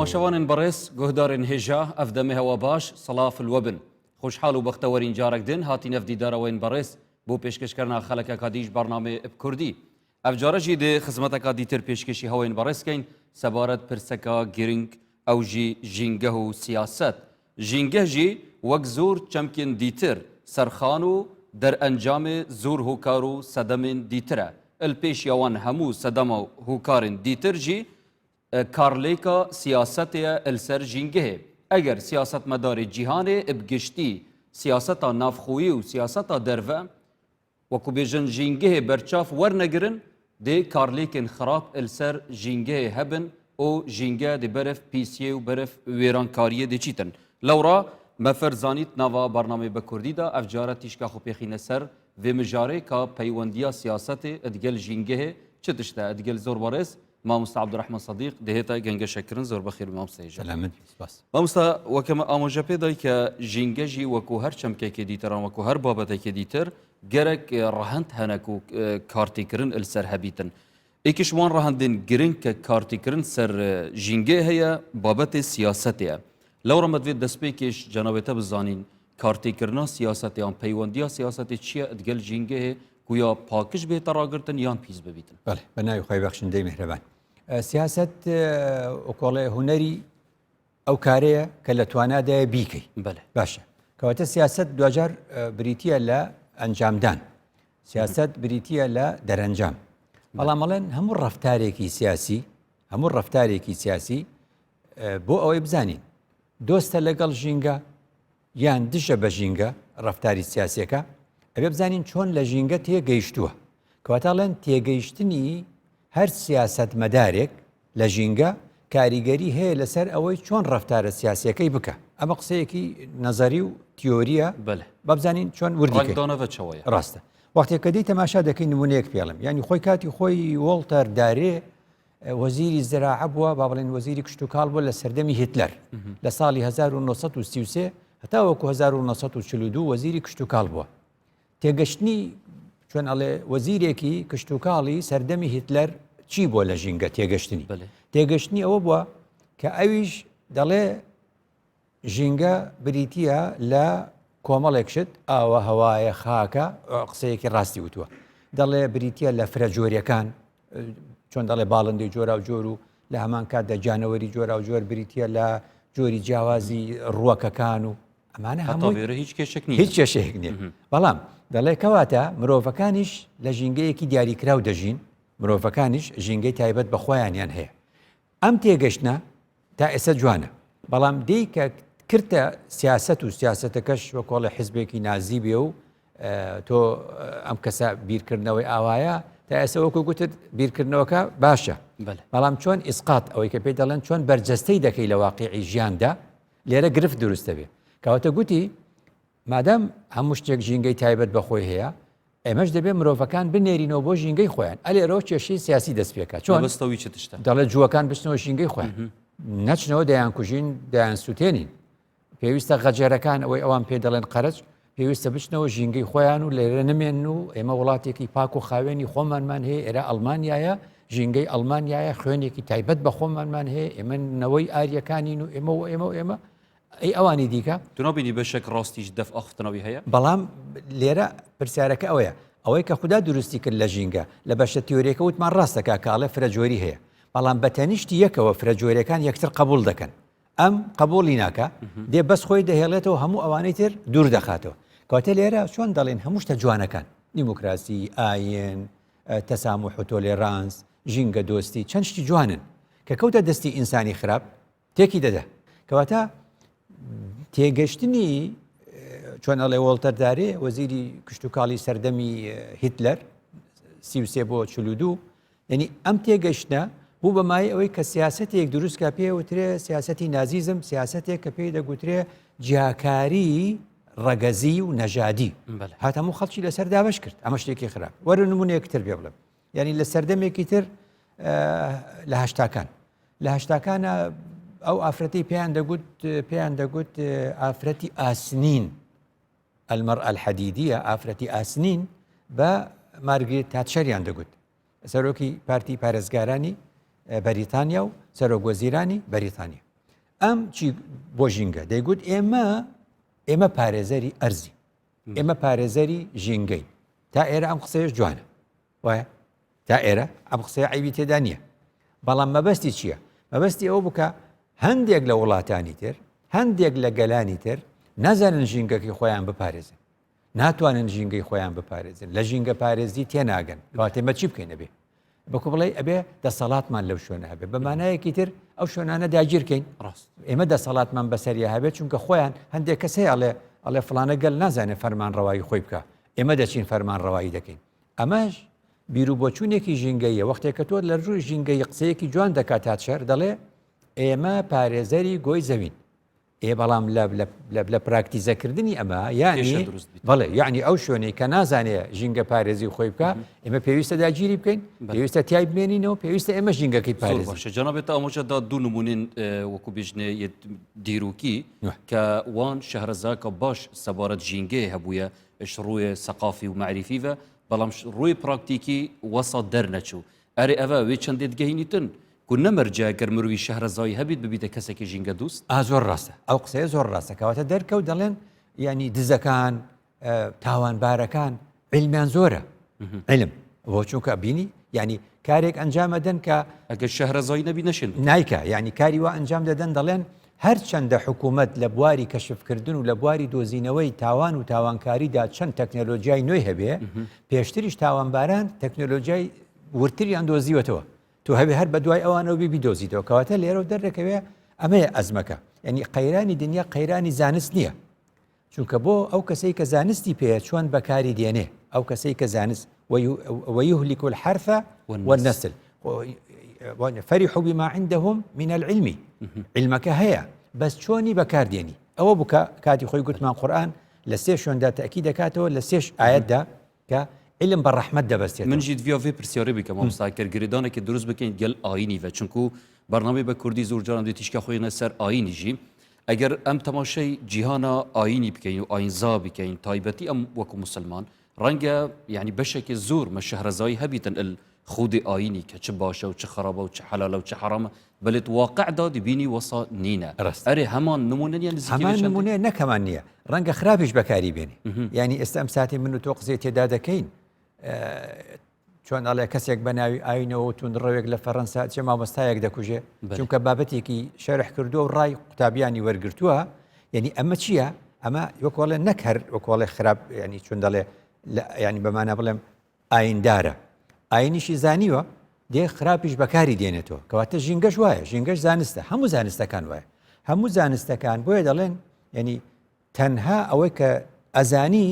تەماشەوانن بەڕێز گۆهدارن هێژا ئەف دەمێ هەوا باش سەڵاف الوەبن خوشحال و بەختەوەرین جارێک دن هاتینە دیدارەوەین بەڕێز بۆ پێشکەشکردنا خەڵکەکە دیش بەرنامە کوردی ئەف جارەژی دێ خزمەتەکە دیتر پێشکەشی هەوەین بەڕێزکەین سەبارەت پرسەکە گرنگ ئەو ژی ژینگە و سیاست ژینگە ژی وەک زۆر چەمکن دیتر سەرخان و دەرئەنجامێ زۆر هۆکار و سەدەمên دیترە الپێشیەوان هەموو سەدەمە و هۆکارن دیتر ژی کارلێکە سیاسەتەیە ئەلسەر ژینگەهێ ئەگەر سیاسەتمەدارێ جیهانێ ئبگشتی سیاسەتا نافخۆیی و سیاسەتا دەرڤە وەکو بێژن ژینگەهێ بەرچاف وەرنەگرن دێ کارلێکên خراپ ئەلسەر ژینگەهێ هەبن و ژینگە دێ بەرف پیسیە و بەرف وێرانکاریە دێچیتن لەورا مەفەر زانیت ناوا بەرنامەی بە کوردیدا ئەف جارە تیشکا خۆ پێخینە سەر vê mijarê ka peywendîya siyasetê edgel jîngehê çi tişte edgel zor baris Mamosta Abdurrahman Sadiq dihêta gengeşekirin zor bexîr Mamosta hêja. Mamosta weke me amaje pê day ke jînge jî wekû her çemkekê dîtir an wekû her babetekê dîtir gerek rehend hene ku kartîkirin il ser hebîtin. Êkî ji wan rehendên giring ke kartîkirin ser jîngê heye babetê siyasetê ye. Lewra me divê destpêkêş cenabê te bizanîn کارتێکردنا سیاسەتê یان پەیوەندیya سیاسەتê چییە ئەدگەل ژینگەهێ گویا پاکش بێتە ڕاگرتن یان پیس ببیتن بە ناوی خۆی بەخشندەی میهرەبان سیاست وەکۆڵێ هونەری ئەو کارەیە کە لە توانادایە بیکەی باشە کەواتە سیاست دوجار بریتیە لە ئەنجامدان سیاست بریتیە لە دەرەنجام بەڵام مەڵێن هەموو ڕەفتارێکی سیاسی بۆ ئەوەی بزانین دۆستە لەگەڵ ژینگە یان دژە بە ژینگە ڕەفتاری سیاسیەکە ئەبێ بزانین چۆن لە ژینگە تێگەیشتووە کەواتاڵێن تێگەیشتنی هەر سیاسەتمەدارێک لە ژینگە کاریگەری هەیە لەسەر ئەوەی چۆن ڕەفتارە سیاسیەکەی بکە ئەمە قسەیەکی نەزەری و تیۆریە بە بزانین چۆن وردیکەی ڕاستە وەختێک کە دەی تەماشا دەکەی نمونەیەک پێڵم ینی خۆی کاتی خۆی وۆڵتەر دارێ وەزیری زراعە بووە با بڵێن وەزیری کشت و کاڵ بووە لە سەردەمی هیتلەر لە ساڵی 1933 هەتا وەکو 1942 وەزیری کشت و کاڵ بووە تێگەشتنی چۆن ئەڵێ وەزیرێکی کشت و کاڵی سەردەمی هیتلەر چی بووە لە ژینگە تێگەشتنی ئەوە بووە کە ئەویش دەڵێ ژینگە بریتیە لە کۆمەڵێک شت ئاوە هەوایە خاکە قسەیەکی ڕاستی وتووە دەڵێ بریتیە لە فرەجۆریەکان چۆن دەڵێ باڵندەی جۆرا و جۆر و لە هەمان کاتدا جانەوەری جۆرا و جۆر بریتیە لە جۆری جیاوازی ڕووەکەکان و ئەمانە هەموو هیچ کێشێک نییە بەڵام دەڵێ کەواتە مرۆڤەکانیش لە ژینگەیەکی دیاریکراو دەژین مرۆڤەکانیش ژینگەی تایبەت بە خۆیانیان هەیە ئەم تێگەشتە تا ئێستا جوانە بەڵام دەی کە کردە سیاست و سیاسەتەکەش وەکۆڵە حیزبێکی نازی بێ و تۆ ئەم کەسە بیرکردنەوەی ئاوایە تا ئێستا وەکو گوتت بیرکردنەوەکە باشە بەڵام چۆن ئیسقات ئەوەی کە پێی دەڵێن چۆن بەرجەستەی دەکەی لە واقعی ژیاندا لێرە گرفت دروستە بێ کەواتە گوتی مادام هەموو شتێک ژینگەی تایبەت بەخۆی هەیە ئێمەش دەبێت مرۆڤەکان بنێرینەوە بۆ ژینگەی خۆیان ئەلێرەوە کێشەی سیاسی دەست پێکە چۆن بەستەوی چ تشتە دەڵێت جووەکان بچنەوە ژینگەی خۆیان نەچنەوە دەیان کوژین دەیان سووتێنین پێویستە غەجێرەکان ئەوەی ئەوان پێ دەڵێن قەرج پێویستە بچنەوە ژینگەی خۆیان و لێرە نمێن و ئێمە وڵاتێکی پاک و خاوێنی خۆمانمان هەیە ئێرە ئەڵمانیایە ژینگەی ئەڵمانیایە خوێنێکی تایبەت بە خۆمانمان هەیە ئێمە نەوەی ئاریەکانین و ئێمە ئەی ئەوانی دیکە تونابینی بەشێک ڕاستیش دەف ئەختنەوەی هەیە بەڵام لێرە پرسیارەکە ئەوەیە ئەوەی کە خوددا دروستی کرد لە ژینگە لە بەشە تیۆریەکە وتمان ڕاستەکە کاڵە فرەجۆری هەیە بەڵام بەتەنیشتی یەکەوە فرەجۆریەکان یەکتر قبول دەکەن ئەم قبولی ناکە دێ بەس خۆی دەهێڵێتەوە هەموو ئەوانەی تر دوور دەخاتەوە کەواتە لێرە چۆن دەڵێن هەموو شتە جوانەکان دیموکراسی ئاین تەسامح و تۆلێرانس ژینگە دۆستی چەند شتی جوانن کە کەوتە دەستی ئینسانی خراپ تێکی دەدا کەواتە تێگەشتنی چۆن ئەڵێ وۆڵتەر دارێ وەزیری کشت و کاڵی سەردەمی هیتلەر 33 بۆ 42 یعنی ئەم تێگەشتە بوو بەمای ئەوەی کە سیاسەتێک دروستکە پێوترێ سیاسەتی نازیزم سیاسەتێک کە پێی دەگوترێ جیاکاری ڕەگەزی و نەژادی هات هەموو خەڵکی لەسەر دابش کرد ئەمە شتێکی خراپ وەرە نمونەیەک تر بێ بڵێم یعنی لە سەردەمێکی تر لە هەشتاکان لە هەشتاکانە ئەو ئافرەتی پێیان دەگوت ئافرەتی ئاسنین ئەلمەرئە الحەدیدیە ئافرەتی ئاسنین بە مارگرێت تاتچەریان دەگوت سەرۆکی پارتی پارێزگارانی بەریتانیا و سەرۆک وەزیرانی بەریتانیا ئەم چی بۆ ژینگە دەیگوت ئێمە پارێزەری ئەرزی ئێمە پارێزەری ژینگەی تا ئێرە ئەم قسەیەش جوانە وایە تا ئێرە ئەم قسەیە عیبی تێدا نییە بەڵام مەبەستی چییە؟ مەبەستی ئەو بکە هەندێک لە وڵاتانی تر هەندێک لە گەلانی تر نەزانن ژینگەکەی خۆیان بپارێزن ناتوانن ژینگەی خۆیان بپارێزن لە ژینگە پارێزی تێناگەن کاتێمە چی بکەین ئەبێ بەکو بڵێ ئەبێ دەسەڵاتمان لەو شوێنە هەبێ بەمانایەکی تر ئەو شوێنانە داگیرکەین ئێمە دەسەڵاتمان بەسەریە هەبێت چونکە خۆیان هەندێک کەسەی ئەڵێ فلانە گەل نازانێت فەرمان ڕەوایی خۆی بکە ئێمە دەچین فەرمان ڕەوایی دەکەین ئەمەش بیرو بۆچوونێکی ژینگەیە وەختێکە تۆ لە ڕووی ژینگەی قسەیەکی جوان دەکات تا شەر دەڵێ ئێمە پارێزەری گۆی زەوین بەڵام لە پراکتیزەکردنی ئەمە یانی بڵێ یعنی ئەو شوێنەی کە نازانێ ژینگە پارێزی خۆی بکە ئێمە پێویستە داگیری بکەین پێویستە تای بمێنینەوە پێویستە ئێمە ژینگەکەی پارێزی جەنابێت ئەمەشەدا دوو نمونین وەکو بێژنێ دیروکی کە وان شەهرەزاکە باش سەبارەت ژینگەیە هەبووە ڕووی سەقافی و معریفیڤە بەڵام ڕووی پراکتیکی وەسا دەرنەچوو ئەرێ ئەوە وێ چەندێت گەهینیتن کو نەمەرجە گەر مروی شەهرەزایی هەبیت ببیتە کەسێکی ژینگە دوست زۆر ڕاستە ئەو قسەیە زۆر ڕاستە کەواتە دەرکەوت دەڵێن ینی دزەکان تاوانبارەکان علمیان زۆرە علم بۆ چونکە بینی ینی کارێک ئەنجامەدەن کە ئەگەر شەهرەزایی نەبی نەشێن نایکە ینی کاری وا ئەنجام دەدەن دەڵێن هەر چەندە حکوومەت لە بواری کەشفکردن و لە بواری دۆزینەوەی تاوان و تاوانکاریدا چەند تەکنۆلۆژیای نوێی هەبێ پێشتریش تاوانباران تەکنۆلۆژیای ورتریان دۆزیوەتەوە تو هەبێ هەر بە دوای ئەوانەوە بیدۆزیتەوە کەواتە لێرە دەرەکەوێ ئەمەیە ئەزمەکە ینی قەیرانی دنیا قەیرانی زانست نییە چونکە بۆ ئەو کەسەی کە زانستی پێە چۆن بەکاری دێنێ ئەو کەسەی کە زانست ويهلك الحرث والنسل فرحوا بما عندهم من العلم علمك هەیە بەس چۆنی بەکاردێنی ئەوە بکە کاتی خۆی گوتمان قورئان لە سێ شوێندا تەکید دەکاتەوە لە سێش ئایەتدا کە علم بە ڕەحمەت دەبەستێت من جیت ڤیاڤێ پرسیارە بکەم ئامۆستاکردگرێدانێکی دروست بکەین گەل ئاینیڤە چونکو بەرنامەی بە کوردی زۆر جاران دێت تیشکە خۆینە سەر ئاینیژی ئەگەر ئەم تەماشای جیهانە ئاینی بکەین و ئاینزا بکەین تایبەتی ئەم وەکو مسلمان ڕەنگە یعنی بەشێکی زۆر مە شەهرەزایی هەبیتن خودی ئاینی کە چ باشە و چ خراپە و چ حەلالە و چ حرامە بەڵێت واقعدا دبینی وەسا نینە ئەرێ هەمان نمونەیان هەمان نمونەیە نەکەمان نییە ڕەنگە خراپیش بەکاری بێنی ینی ئێستا ئەم ساتی من و تۆ قسەی تێدا دەکەین چۆن ئەڵێ کەسێک بە ناوی ئاینەوە تون ڕەوێک لە فەڕەنسا چێ مامۆستایەک دەکوژێ چونکە بابەتێکی شەرح کردووە و ڕای قوتابیانی وەرگرتووە یعنی ئەمە چییە؟ ئەمە وەکوڵێ نەکەر وەکوڵێ خراپ ینی چون دەڵێ ینی بەمانە بڵێم ئایندارە ئاینیشی زانیوە دێ خراپیش بەکاری دێنێتەوە کەواتە ژینگەش وایە ژینگەش زانستە هەموو زانستەکان وایە هەموو زانستەکان بۆیە دەڵێن ینی تەنها ئەوەی کە ئەزانی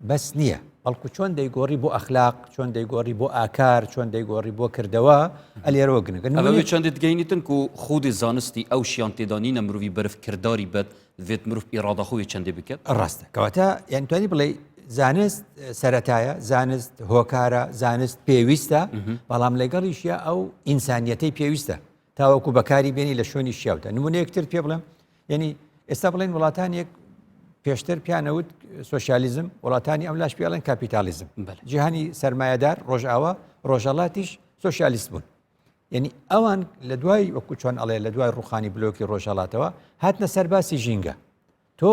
بەس نییە بەڵکو چۆن دەیگۆڕی بۆ ئەخلاق چۆن دەیگۆڕی بۆ ئاکار چۆن دەیگۆڕی بۆ کردەوە ئەلێرەوە گنگن ئەوەی چەندێت گەینیتن و خودی زانستی ئەو شیان تێدانینە مرۆڤی بەرف کردداری بەد دەوێت مرۆڤ ئیرادەخۆی چەندێ بکات ڕاستە کەواتە یان توانی بڵێ زانست سەرەتایە زانست هۆکارە زانست پێویستە بەڵام لەگەڵیشیە ئەو ئینسانیەتەی پێویستە تاوەکو بەکاری بێنی لە شوێنی شیاوتە نمونەیەکتر پێ بڵێم یعنی ئێستا بڵێن وڵاتانێک پێشتر پیانەوت سۆشیالیزم وڵاتانی ئەم لاش پێڵێن کاپیتالیزم جیهانی سەرمایەدار ڕۆژئاوا ڕۆژهەڵاتیش سۆشیالیست بوون یعنی ئەوان لە دوای وەکو چۆن ئەڵێ لە دوای ڕوخانی بلۆکی ڕۆژهەڵاتەوە هاتنە سەرباسی ژینگە تۆ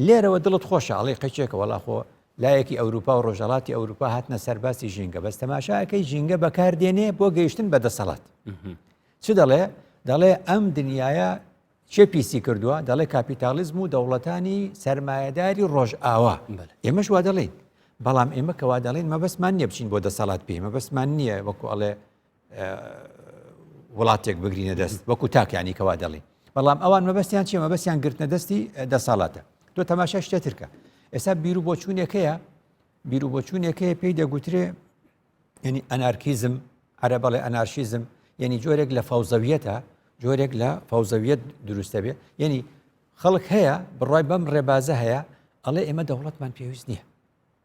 لێرەوە دڵت خۆشە ئەڵێ قەچێکە وەڵاخۆ لایەکی ئەوروپا و ڕۆژهەڵاتی ئەوروپا هاتنە سەرباسی ژینگە بەس تەماشاکەی ژینگە بەکاردێنێ بۆ گەیشتن بە دەسەڵات چ دەڵێ ئەم دنیاە چێ پیسی کردووە دەڵێ کاپیتالیزم و دەوڵەتانی سەرمایەداری ڕۆژئاوا ئێمەش وا دەڵێن بەڵام ئێمە کەوا دەڵێن مەبەستمان نییە بچین بۆ دەسەڵات پێی مەبەستمان نییە وەکو ئەڵێ وڵاتێک بگرینە دەست وەکو تاکیانی کەوا دەڵێن بەڵام ئەوان مەبەستیان چیە مەبەستیان گرتنە دەستی دەسەڵاتە تۆ تەماشا شتێترکە ئێستا بیر و بۆچوونێکەیە پێی دەگوترێ ینی ئەنارکیزم عەرە بەڵێ ئەنارشیزم ینی جۆرێک لە فەوزەویەتە جۆرێک لە فەوزەویەت دروستە بێ یعنی خەڵک هەیە بڕای بەم ڕێبازە هەیە ئەڵێ ئێمە دەوڵەتمان پێویست نییە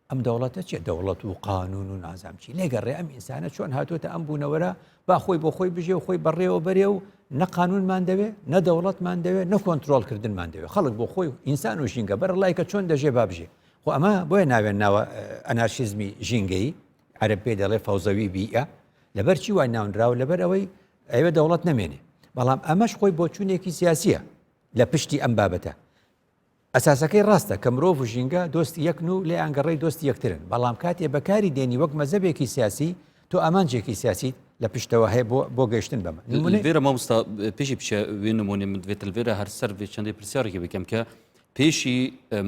ئەم دەوڵەتە چێ دەوڵەت و قانون و نازامچی لێگەڕێ ئەم ئینسانە چۆن هاتوۆتە ئەم بوونەوەرە با خۆی بۆ خۆی بژێ و خۆی بەڕێوە بەرێ و نە قانونمان دەوێ نە دەوڵەتمان دەوێ نە کۆنتترۆلکردنمان دەوێت خەڵک بۆ خۆی ئینسان و ژینگە بەر لایکە چۆن دەژێ بابژێ خۆ ئەمە بۆیە ناوێن ناوە ئەنارشیزمی ژینگەی عەرەب پێ دەڵێ فەوزەوی بیئە لەبەر چی وای ناونراوە لەبەر ئەوەی ئەوێ دەوڵەت نەمێنێ بەڵام ئەمەش خۆی بۆچوونێکی سیاسیە لە پشتی ئەم بابەتە ئەساسەکەی ڕاستە کە مرۆڤ و ژینگە دۆستی یەکن و لێ ئەنگەڕێی دۆستی یەکترن بەڵام کاتێ بەکاری دێنی وەک مەزەبێکی سیاسی تۆ ئامانجێکی سیاسی لە پشتەوە هەیە بۆ گەیشتن بەمە وێرە مامۆستا پێشی پیشە وێ نمونێ من دوێتە لێرە هەر سەر وێ چەندێک پرسیارێکی بکەم کە پێشی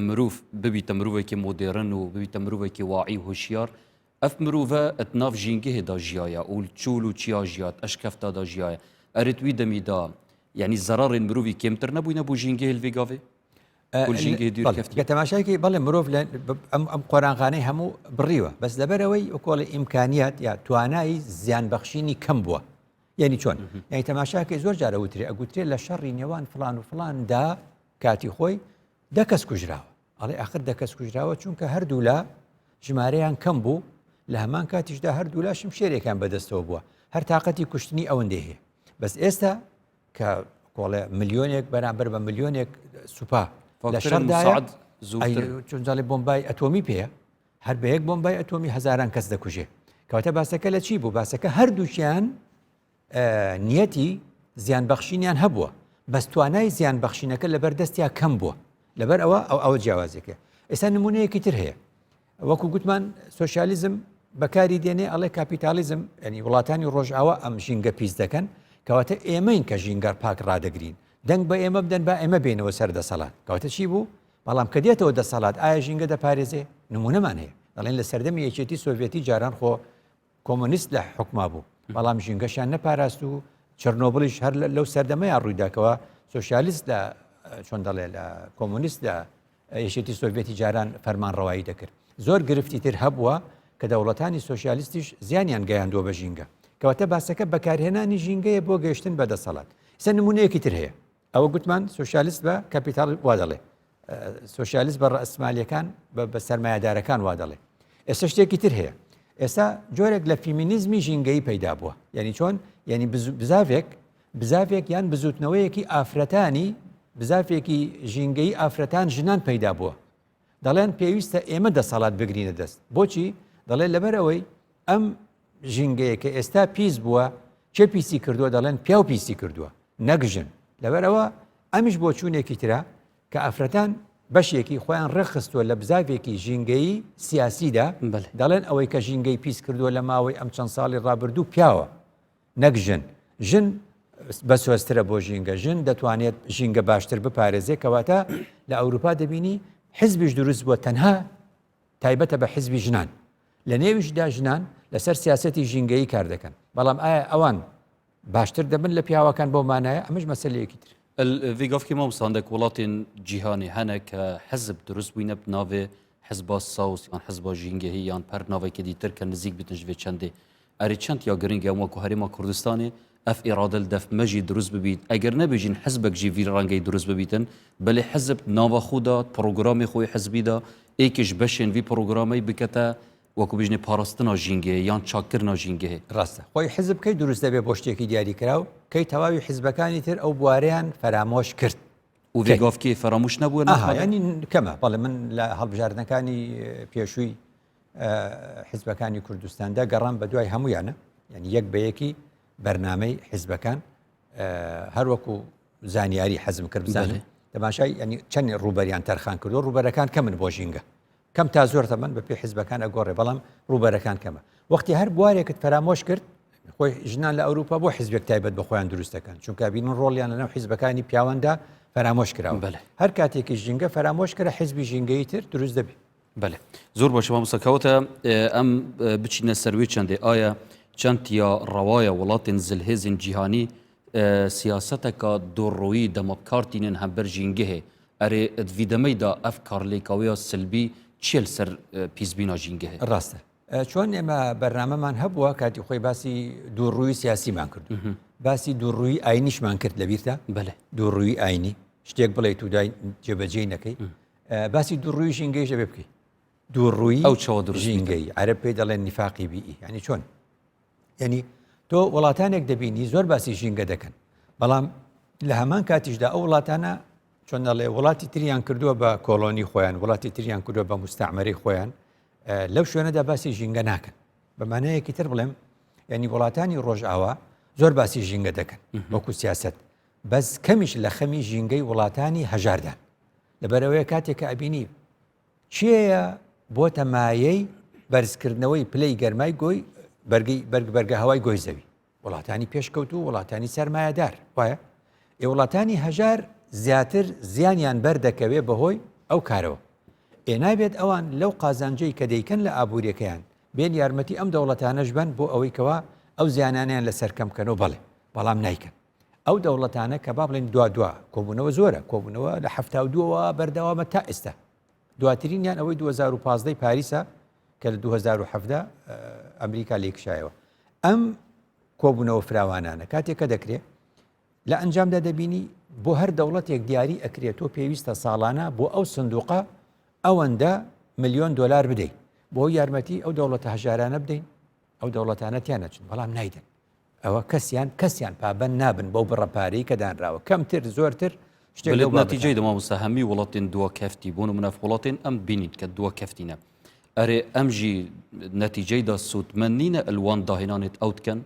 مرۆڤ ببیتە مرۆڤێکی مۆدێرن و ببیتە مرۆڤێکی واعی و هوشیار ئەف مرۆڤە ئەتناف ژینگەهێدا ژیایە و چول و چیا ژیات ئەشکەفتادا ژیایە ئەرێت وی دەمیدا یعنی زەرارên مرۆڤی کێمتر نەبووی نەبوو ژینگە هێلڤێگاوێ کە تەماشایکی بەڵێ مرۆڤ ئەم قۆرانخانەی هەموو بڕیوە بەس لەبەرەوەی وەکۆڵی ئیمکانیات یا توانایی زیانبەخشینی کەم بووە یعنی چۆن یعنی تەماشاکەی زۆر جارە وترێ ئەگوترێت لە شەڕی نێوان فلان و فلاندا کاتی خۆی دە کەس کوژراوە ئەڵێ ئاخر دە کەس کوژراوە چونکە هەردوو لە ژمارەیان کەم بوو لە هەمان کاتیشدا هەردوو لا شمشێرێکیان بەدەستەوە بووە هەر تااقەتی کوشتنی ئەوەندەی هەیە بەس ئێستا کە کۆڵێ ملیۆنێک بەرامبەر بە ملیۆنێک سوپا لە شەردایە چونجاڵی بۆمبای ئەتۆمی پێەیە هەر بە یەک بۆمبای ئەتۆمی هەزاران کەس دەکوژێ کەواتە باسەکە لە چی بوو باسەکە هەردووچیان نیەتی زیانبەخشینیان هەبووە بەس توانای زیانبەخشینەکە لەبەر دەستیان کەم بووە لەبەر ئەوە جیاوازێکە ئێستا نمونەیەکی تر هەیە وەکو گوتمان سۆشیالیزم بەکاری دێنێ ئەڵێ کاپیتالیزم ینی وڵاتانی ڕۆژئاوا ئەم ژینگە پیس دەکەن کەواتە ئێمەین کە ژینگەر پاک ڕدەگرین دەنگ بە ئێمە بدەن بە ئێمە بێنەوە سەر دەسەڵات کەواتە چی بوو بەڵام کە دێتەوە دەسەڵات ئایا ژینگە دەپارێزێ نمونەمان هەیە دەڵێن لە سەردەمی یەکێتی سۆڤێتی جاران خۆ کۆمۆنیست لە حکما بوو بەڵام ژینگەشیان نەپاراست و چرنۆبڵیش هەر لەو سەردەمەیان ڕوویداکەوە سۆشیالیست لە چۆن دەڵێ لە کۆمۆنیست لە یەکێتی سۆڤێتی جاران فەرمانڕەوایی دەکرد زۆر گرفتی تر هەبووە کە دەوڵەتانی سۆشیالیستیش زیانیان گەیاندووە بە ژینگە کەواتە باسەکە بەکارهێنانی ژینگەیە بۆ گەیشتن بە دەسەڵات سە نمونەیەکی تر هەیە ئەوە گوتمان سۆشیالیست بە کاپیتال وا دەڵێ سۆشیالیست بە ڕەسمالیەکان بە سەرمایه‌دارەکان وا دەڵێ ئێستا شتێکی تر هەیە ئێستا جۆرێک لە فیمینیزمی ژینگەی پەیدا بووە یعنی چۆن یعنی بزافێک یان بزوتنەوەیەکی ئافرەتانی بزافێکی ژینگەی ئافرەتان ژنان پەیدا بووە دەڵێن پێویستە ئێمە دەسەڵات بگرینە دەست بۆچی دەڵێ لەبەرەوەی ئەم ژینگەیە کە ئێستا پیس بووە چێ پیسی کردووە دەڵێن پیا و پیسی کردووە نەگژن لەبەرەوە ئەمیش بۆ چوونێکی ترە کە ئافرەتان بەشێکی خۆیان ڕێخستووە لە بزافێکی ژینگەی سیاسیدا دەڵێن ئەوەی کە ژینگەی پیس کردووە لە ماوەی ئەم چەند ساڵی ڕابردوو پیاوە نەگژن ژن بە سۆسترە بۆ ژینگە ژن دەتوانێت ژینگە باشتر بپارێزێ کەواتە لە ئەوروپا دەبینی حزبیش دروست بووە تەنها تایبەتە بە حزبی ژنان لە نێویشدا ژنان لەسەر سیاسەتی ژینگەیی کار دەکەن بەڵام ئایا ئەوان باشتر دەبن لە پیاوەکان بۆ مانایە ئەمەش مەسەلەیەکی تر vêgavkê mamostandek welatên cîhanê hene ke hezb durist bûyne navê hezba Saws yan hezba jîngehî yan per navekê dîtir ke nizîk bitin ji vê çendê erê çend ya giring ya ku herêma Kurdistanê ev îrade li def me jî durist bibît eger nebêjin hezbek jî vî rengeyê durist bibîtin belê hezb nava xwe da programê xwe hezbî da êkê ji beşên vî programê bikete وەکو بژنێ پاراستنا ژینگەیە یان چاکردنا ژینگەهەیە ڕاستە خۆی حزب کەی دروست دەبێ بۆ شتێکی دیاریکراو کەی تەواوی حیزبەکانی تر ئەو بوارەیان فەرامۆش کرد و vêgavkê فراموش نەبووە ینی کەمە بەڵێ من لە هەڵبژاردنەکانی پێشووی حیزبەکانی کوردستاندا گەڕام بە دوای هەمویانە ینی یەک بە یەکی بەرنامەی حیزبەکان هەروەکو زانیاری حەزم کرد بزانێ تەماشای ینی چەند ڕوبەریان تەرخان کردو ڕوبەرەکان کەمن بۆ ژینگە کەم تا زۆر تەمەن بە پێ حیزبەکان ئەگۆڕێ بەڵام ڕوبەرەکان کەمە وەختی هەر بوارێکت فەرامۆش کرد خۆی ژنان لە ئەوروپا بۆ حیزبێک تایبەت بە خۆیان دروستەکەن چونکە بینن ڕۆڵیان لەناو حیزبەکانی پیاوەندا فەرامۆش کراوە هەر کاتێکی ژینگە فەرامۆش کرە حیزبی ژینگەی تر دروست دەبێت بەێ زۆر باشە مامۆستاکەوتە ئەم بچینە سەروی چەندێ ئایا چەند یا ڕەوایە وڵاتên zilhêzên cîhanî siyaseteka dorroyî demapkartînin hember jîngehê erê vî demeyda ev karlêkawiya silbî چێل سەر پیسبینا ژینگەهەیە ڕاستە چۆن ئێمە بەرنامەمان هەبووە کاتی خۆی باسی دووڕووی سیاسیمان کرد باسی دووڕووی ئاینیشمان کرد لەبیرتە بەێ دووڕووی ئاینی شتێک بڵێ توودای جێبەجێ نەکەی باسی دووڕووی ژینگەی ژەبێ بکەی دووڕووی ئەو چاوە ژینگەی عەرەب پێی دەڵێن نیفاقی بیئی ینی چۆن ینی تۆ وڵاتانێک دەبینی زۆر باسی ژینگە دەکەن بەڵام لە هەمان کاتیشدا ئەو وڵاتانە چۆن دەڵێ وڵاتی تریان کردووە بە کۆلۆنی خۆیان وڵاتی تریان کردووە بە مستعمەری خۆیان لەو شوێنەدا باسی ژینگە ناکەن بەمانەیەکی تر بڵێم ینی وڵاتانی ڕۆژئاوا زۆر باسی ژینگە دەکەن وەکو سیاست بەس کەمیش لە خەمی ژینگەی وڵاتانی هەژاردان لەبەرەوەی کاتێک کە ئەبینی چێە بۆتە مایەی بەرزکردنەوەی پلەی گەرمای گۆی بەرگە هەوای گۆی زەوی وڵاتانی پێشکەوت و وڵاتانی سەرمایەدار وایە وڵاتانی هەژار زیاتر زیانیان بەردەکەوێ بەهۆی ئەو کارەوە نابێت ئەوان لەو قازانجەی کە دەیکەن لە ئابوووریەکەیان بێن یارمەتی ئەم دەوڵەتانەش بن بۆ ئەوەی کەوا ئەو زیانانیان لەسەر کەمکەنەوە بەڵێ بەڵام نیکەن ئەو دەوڵەتانە کە با بڵێن دوا کۆبوونەوە زۆرە کۆبوونەوە لە 72 بەردەوامە تا ئێستا دواترینیان ئەوەی 2015 پاریسە کە لە 2017 ئەمریکا لێکشایەوە ئەم کۆبوونەوە فراوانانە کاتێک کە دەکرێت لە ئەنجامدا دەبینی بۆ هەر دەوڵەتێک دیاری ئەکرێتەوە پێویستە ساڵانە بۆ ئەو سندوقە ئەوەندە ملیۆن دلار بدەین بۆ یارمەتی ئەو دەوڵەتە هەژارانە بدەین ئەو دەوڵەتانە تیان نەچن بەڵام نایدن ئەوە کەسیان پابەن نابن بەو بڕەپارەی کە دانراوە کەمتر زۆرتر شتێک نەتیجەی دەمامۆستا هەمی وڵاتین دووە کەفتی بوون و منەف وڵاتین ئەم بینیت کە دووە کەفتینە ئەرێ ئەمژی نەتیجەیدا سوودمەندینە ئەلوان داهێنانێت ئەو بکەن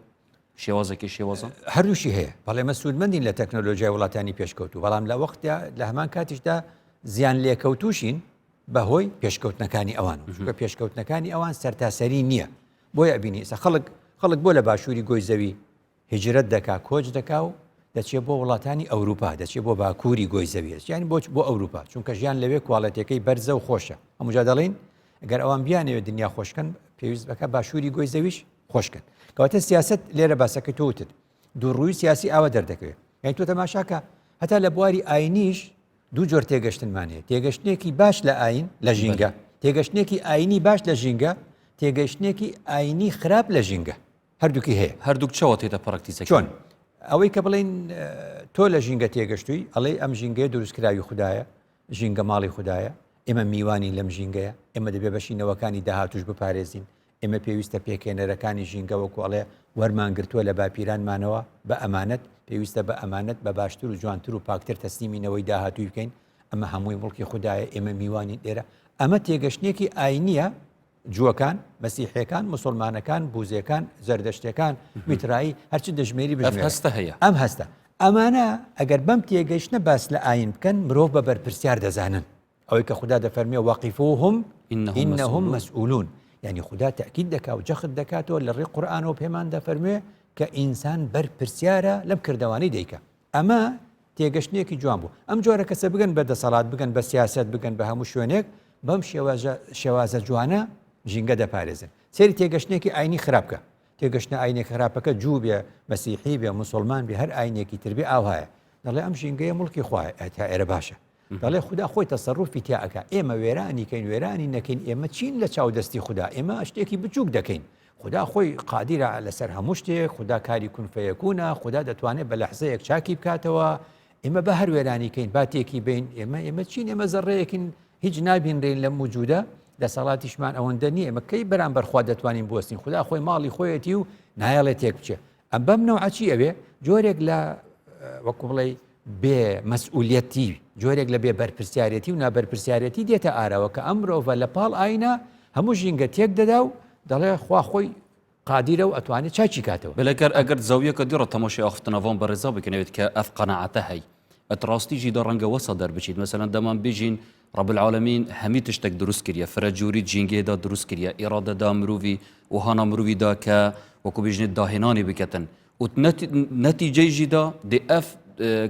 شێوازێکی شێوازە هەردووشی هەیە بەڵێ مە سوودمەندین لە تەکنۆلۆژیای وڵاتانی پێشکەوتو بەڵام لە وەختیا لە هەمان کاتیشدا زیان لێکەوتوشین بەهۆی پێشکەوتنەکانی ئەوان بە پێشکەوتنەکانی ئەوان سەرتاسەری نییە بۆیە ئەبینی خەڵک بۆ لە باشووری گۆی زەوی هجرەت دەکا کۆچ دەکا و دەچێت بۆ وڵاتانی ئەوروپا دەچێت بۆ باکووری گۆی زەویێت یانی بۆ ئەوروپا چونکە ژیان لەوێ کوواڵەتەکەی بەرزە و خۆشە هەمووجا دەڵێن ئەگەر ئەوان بیانەوێت دنیا خۆشکن پێویست بکە باشووری گۆی زەویش خۆشکن کەواتە سیاست لێرە باسەکە تۆوتت دووڕووی سیاسی ئاوە دەردەکەوێت یانی تۆ تەماشاکە هەتا لە بواری ئاینیش دوو جۆر تێگەشتنمانەیە تێگەشتێکی باش لە ئاین لە ژینگە تێگەشتێکی ئاینی باش لە ژینگە تێگەشتێکی ئاینی خراپ لە ژینگە هەردووکی هەیە هەردووک چاوە تێتە پراکتیسە چۆن ئەوەی کە بڵێن تۆ لە ژینگە تێگەشتووی ئەڵێ ئەم ژینگەیە دروستکراوی خوددایە ژینگە ماڵی خوددایە ئێمە میوانی لەم ژینگەیە ئێمە دەبێ بەشینەوەکانی داهاتوش بپارێزین ئێمە پێویستە پێکێنەرەکانی ژینگە وەکوڵێ وەرمانگرتووە لە باپیرانمانەوە بە ئەمانەت پێویستە بە ئەمانەت بە باشتر و جوانتر و پاکتر تەسلیمینەوەی داهاتووی بکەین ئەمە هەمووی مڵکی خوددایە ئێمە میوانی لێرە ئەمە تێگەشتێکی ئاینیە جووەکان مەسیحەکان مسلمانەکان بوزەکان زەردەشتەکان میترایی هەرچی دەژمێری هەستە هەیە ئەم هەستە ئەمانە ئەگەر بەم تێگەشتە باس لە ئاین بکەن مرۆڤ بە بەرپرسیار دەزانن ئەوەی کە خوددا دەفەرمێ وەقیفوهم ئینەهم مەسئولون یعنی خوددا تەکید دەکات و جەخت دەکاتەوە لە ڕێی قورئانەوە پێمان دەفەرمێ کە ئینسان بەرپرسیارە لەم کردوانەی دەیکە ئەمە تێگەشتێکی جوان بوو ئەم جۆرە کەسە بگەن بە دەسەڵات بگەن بە سیاست بگەن بە هەموو شوێنێک بەم شێوازە جوانە ژینگە دەپارێزن سێری تێگەشتێکی ئاینی خراپکە تێگەشتە ئاینێک خراپەکە جوو بێ مەسیحی بێ مسلمان بێ هەر ئاینێکی تربێ ئاو هەیە دەڵێ ئەم ژینگەیە مڵکی خوایە تا ئێرە باشە دەڵێ خوددا خۆی تەسەڕوفی تیاکە ئێمە وێرانی کەین وێرانی نەکەین ئێمە چین لە چاودەستی خوددا ئێمە شتێکی بچووک دەکەین خوددا خۆی قادیرە لەسەر هەموو شتێک خوددا کاری کونفەیەکوونە خوددا دەتوانێت بە لەحزەیەک چاکی بکاتەوە ئێمە بە هەر وێرانی کەین باتێکی بین ئێمە چین ئێمە زەڕەیەکین هیچ نابینرێن لە موجودە دەسەڵاتیشمان ئەوەندە نییە ئێمە کەی بەرامبەر خوا دەتوانین بوەستین خوددا خۆی ماڵی خۆیەتی و نایەڵێت تێک بچێ ئەم بەم نەوعەچی ئەوێ جۆرێک لە وەکو بڵێ بێ مەسئولیەتی جۆرێک لە بێ بەرپرسیارەتی و نابەرپرسیارەتی دێتە ئارەوە کە ئەم مرۆڤە لە پاڵ ئاینە هەموو ژینگە تێک دەدا و دەڵێ خوا خۆی قادیرە و ئەتوانێت چاچی کاتەوە بەلەکەر ئەگەر زەویەکە دیڕە تەماشای ئاختنەوان بەڕێزا بکەنەوێت کە ئەف قەناعەتە هەی ئەتڕاستیژی دە ڕەنگە وەسە دەربچیت مەسەلەن دەمان بێژین رب العالمین هەمی تشتێک دروست کردە فرەجووری جینگێدا دروست کردە ئێرادەدا مرۆڤی و هانا مرۆڤیدا کە وەکو بێژنێت داهێنانی بکەتن و نەتیجەیژیدا دێ ئەف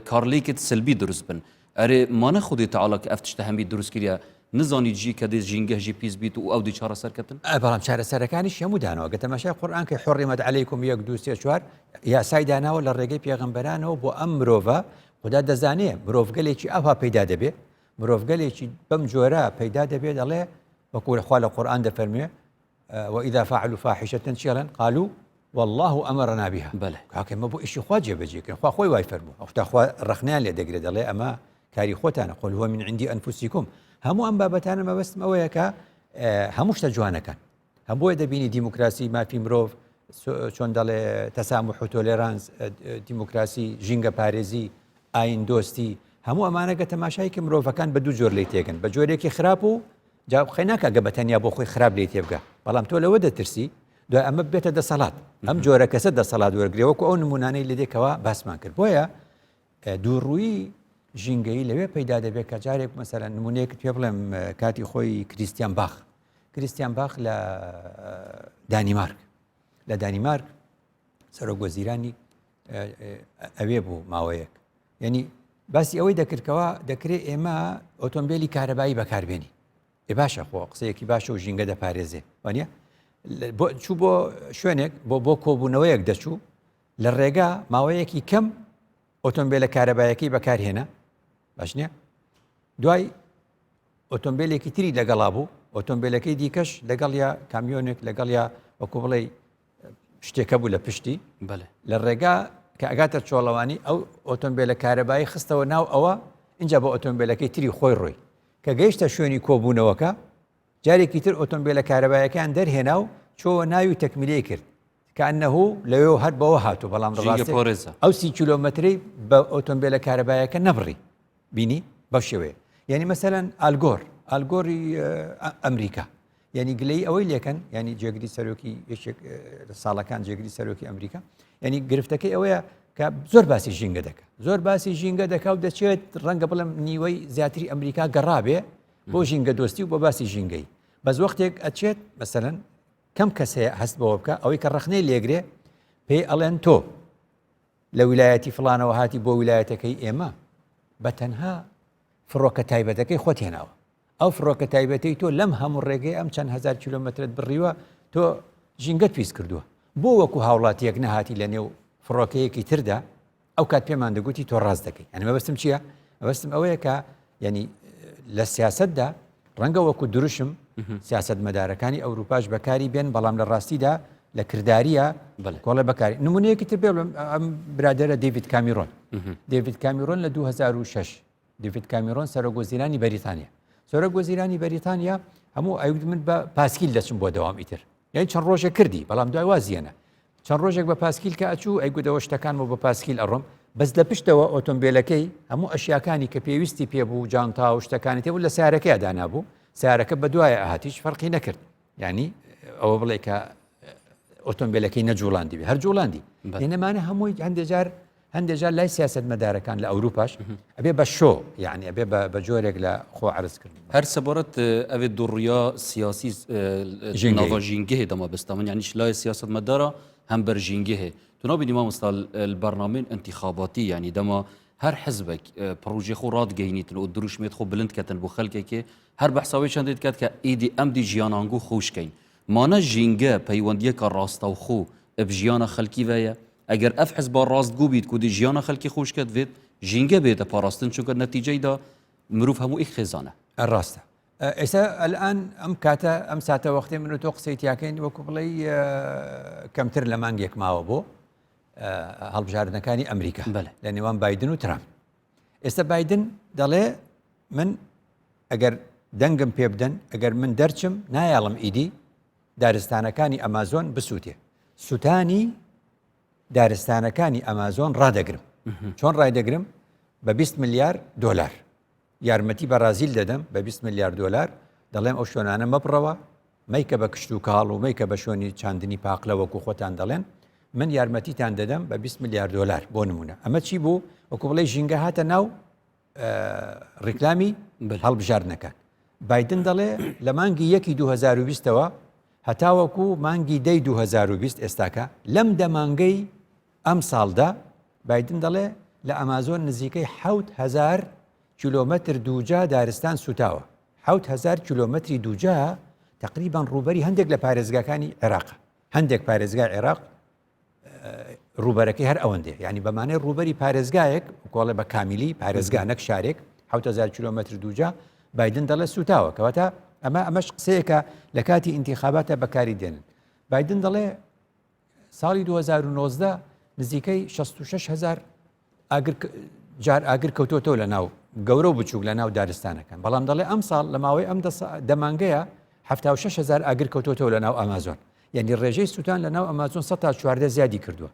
کارلێکت سلبی دروست بن ئەرێ مانە خودی تەعاڵا کە ئەف تشتە هەمی دروست کردە نزانی جی کە دێ ژینگەژی پیس بیت و ئەو دی چارەسەرکەتن بەڵام چارەسەرەکانیش هەموو دانەوە گە تەماشای قورئان کە حوڕیمەت عەلەیکم 1 2 3 4 یاسای داناوە لە ڕێگەی پێغەمبەرانەوە بۆ ئەم مرۆڤە خوددا دەزانێ مرۆڤگەلێکی ئەوها پەیدا دەبێ مرۆڤگەلێکی بەم جۆرە پەیدا دەبێت دەڵێ وەکو خوا لە قورئان دەفەرمێ وإذا فعلوا فاحشة چیڵن قالوا والله أمرنا بها بەڵێ کاکەمە بۆ ئیشی خوا جێبەجێکردن خوا خۆی وای فەرموو ئەفتا خوا ڕەخنیان لێ دەگرێت دەڵێ ئەمە کاری خۆتانە قل هو من عندي أنفسكم هەموو ئەم بابەتانە مەبەستم ئەوەیە کە هەموو شتە جوانەکان هەمووی دەبینی دیموکراسی مافی مرۆڤ چۆن دەڵێ تەسامح و تۆلێرانس دیموکراسی ژینگە پارێزی ئاین دۆستی هەموو ئەمانە گە تەماشای کە مرۆڤەکان بە دوو جۆر لی تێگەن بە جۆرێکی خراپ و جا خەی ناکە گە بەتەنیا بۆ خۆی خراپ لی تێبگە بەڵام تۆ لەوە دەترسی دوای ئەمە بێتە دەسەڵات ئەم جۆرە کەسە دەسەڵات وەرگێ وەکو ئەو نمونانەی لێدێکەوە باسمان کرد بۆیە دووڕووی ژینگەی لەوێ پەیدا دەبێت کە جارێک مەسەرەن نمونەیەکت پێ بڵێم کاتی خۆی کریستیان باخ لە دانیمارک سەرۆک وەزیرانی ئەوێ بوو ماوەیەک یعنی باسی ئەوەی دەکردکەوە دەکرێت ئێمە ئۆتۆمبیلی کارەبایی بەکاربێنی باشە خۆ قسەیەکی باشە و ژینگە دەپارێزێ وانە چوو بۆ شوێنێک بۆ کۆبوونەوەیەک دەچوو لە ڕێگا ماوەیەکی کەم ئۆتۆمبیلە کارەبایەکەی بەکارهێنا باش نییە دوای ئۆتۆمبیلێکی تری لەگەڵا بوو ئۆتۆمبیلەکەی دیکەش لەگەڵ یا کامیۆنێک لەگەڵ یا وەکو بڵێ شتێکە بوو لە پشتی لە ڕێگا کە ئەگاتە چۆڵەوانی ئەو ئۆتۆمبیلە کارەبایی خستەوە ناو ئەوە اینجا بە ئۆتۆمبیلەکەی تری خۆی ڕۆی کە گەیشتە شوێنی کۆبوونەوەکە جارێکی تر ئۆتۆمبیلە کارەبایەکان دەرهێنا و چۆوە ناوی تەکمیلەی کرد کە ئەنەهوو لەوێ هەر بەوە هاتوو بەڵام ئەو 30 کیلۆمەتری بە ئۆتۆمبیلە کارەبایەکە نەبڕی بینی بەو شێوەیە یعنی مەسەلەن ئالگۆری ئەمریکا یعنی گلەی ئەوەی لێکەن ینی جێگری سەرۆکی یەکێک ساڵەکان جێگری سەرۆکی ئەمریکا ینی گرفتەکەی ئەوەیە کە زۆر باسی ژینگە دەکە زۆر باسی ژینگە دەکا و دەچێت ڕەنگە بڵم نیوەی زیاتری ئەمریکا گەڕابێ بۆ ژینگە دۆستی و بۆ باسی ژینگەی بەس وەختێک ئەچێت مەسەلەن کەم کەسەیە هەست بەوە بکە ئەوەی کە ڕەخنەی لێگرێ پێی ئەڵێن تۆ لە ویلایەتی فڵانەوە هاتی بۆ ویلایەتەکەی ئێمە بە تەنها فڕۆکە تایبەتەکەی خۆت هێناوە ئەو فڕۆکە تایبەتی تۆ لەم هەموو ڕێگەی ئەم چەند هزار کیلۆمەترت بڕیوە تۆ ژینگەت پیس کردووە بۆ وەکو هاوڵاتیەک نەهاتی لە نێو فڕۆکەیەکی تردا ئەو کات پێمان دەگوتی تۆ ڕاست دەکەی ئەنە مەبەستم چییە؟ مەبەستم ئەوەیە کە ینی لە سیاسەتدا ڕەنگە وەکو دروشم سیاست مەدارەکانی ئەوروپاش بەکاری بێن بەڵام لە ڕاستیدا لە کرداریە کۆڵێ بەکاری نمونەیەکی تر بێڵم ئەم برادەرە دیڤید کامیرۆن لە 2006 دیڤید کامیرۆن سەرۆک وەزیرانی بەریتانیا سەرۆک وەزیرانی بەریتانیا هەموو ئەوت من بە پاسکیل دەچم بۆ دەوام ئیتر یعنی چەند ڕۆژێک کردی بەڵام دوای وازیەنە چەند ڕۆژێک بە پاسکیل کە ئەچوو ئەیگودەوە شتەکانمە بە پاسکیل ئەڕۆم بەس لە پشتەوە ئۆتۆمبیلەکەی هەموو ئەشیاکانی کە پێویستی پێبوو جانتا و شتەکانی تێبوو لە سیارەکەی دانابوو سیارەکە بە دوایە ئاهاتیش فەرقی نەکرد ینی ئەوە بڵێ کە ئۆتۆمبیلەکەی نەجوڵاندی بێ هەر جوڵاندی لێنەمانە هەمووی هەندێک جار لای سیاست مەدارەکان لە ئەوروپاش ئەبێ بە شۆ یعنی ئەبێ بە جۆرێک لە خۆ عرضکردن هەر سەبارەت ئەوێ دوڕیا سیاسی ناڤ ژینگەهێ دەمابستا من یعنی لای سیاست مەدارە هەم بەر ژینگەهێ تو نابینی مامۆستا البەرنامە انتخاباتی یعنی دەما هەر حزبێک پرۆژێ خۆ ڕادگەینیتن و دروشمێت خۆ بلند کەتن بۆ خەڵکێکێ هەر بەحساوی چەندێت کات کە ئیدی ئەمدی ژیانانگو خۆشکەین مانە ژینگە پەیوەندیەکە ڕاستە و خۆ ژیانە خەڵکی وەیە ئەگەر ئەف حزب ڕاستگو بیت کو دی ژیانە خەڵکی خۆشکەت بێت ژینگە بێتە پاراستن چونکە نەتیجەیدا مرۆڤ هەموو ئیک خێزانە ڕاستە ئێستا ئەلان ئەم کاتە ئەم ساتە وەختێ من و تۆ قسەی تیاکەین وەکو بڵێ کەمتر لە مانگێک ماوە بۆ هەڵبژاردنەکانی ئەمریکا لە نێوان بایدن و ترامپ ئێستا بایدن دەڵێ من ئەگەر دەنگم پێ بدەن ئەگەر من دەرچم نایاڵم ئیدی دارستانەکانی ئەمازۆن بسووتێ سووتانی دارستانەکانی ئەمازۆن ڕادەگرم چۆن ڕایدەگرم بە 20 میلیارد دۆلار یارمەتی بەرازیل دەدەم بە 20 میلیارد دۆلار دەڵێم ئەو شوێنانە مەبڕەوە مەیکە بە کشت و کاڵ و مەیکە بە شوێنی چاندنی پاقلە وەکو خۆتان دەڵێن من یارمەتیتان دەدەم بە 20 میلیارد دۆلار بۆ نمونە ئەمە چی بوو وەکو بڵێ ژینگە هاتە ناو ڕیکلامی هەڵبژاردنەکان بایدن دەڵێ لە مانگی 1 2020ەوە هەتاوەکو مانگی 10 2020 ئێستاکە لەم دەمانگەی ئەم ساڵدا بایدن دەڵێ لە ئەمازۆن نزیکەی 7,000 کیلۆمەتر دووجا دارستان سوتاوە 7,000 کیلۆمەتری دووجا تقریبان ڕوبەری هەندێک لە پارێزگاکانی عێراق هەندێک پارێزگای عێراق ڕوبەرەکەی هەر ئەوەندێ یعنی بەمانەی ڕوبەری پارێزگایەک کۆڵێ بە کامیلی پارێزگا نەک شارێک 7,000 کیلۆمەتر دووجا بایدن دەڵێ سوتاوە کەواتە ئەمەش قسەیەکە لە کاتی ئینتیخاباتە بەکاری دێنن بایدن دەڵێ ساڵی 2019 نزیکەی 66,000 جار ئاگر کەوتۆتەوە لە ناو گەورە و بچووک لە ناو دارستانەکان بەڵام دەڵێ ئەم ساڵ لە ماوەی ئەم دەمانگەیە 76,000 ئاگر کەوتۆتەوە لە ناو ئەمازۆن یعنی ڕێژەی سووتان لە ناو ئەمازۆن 114 زیادی کردووە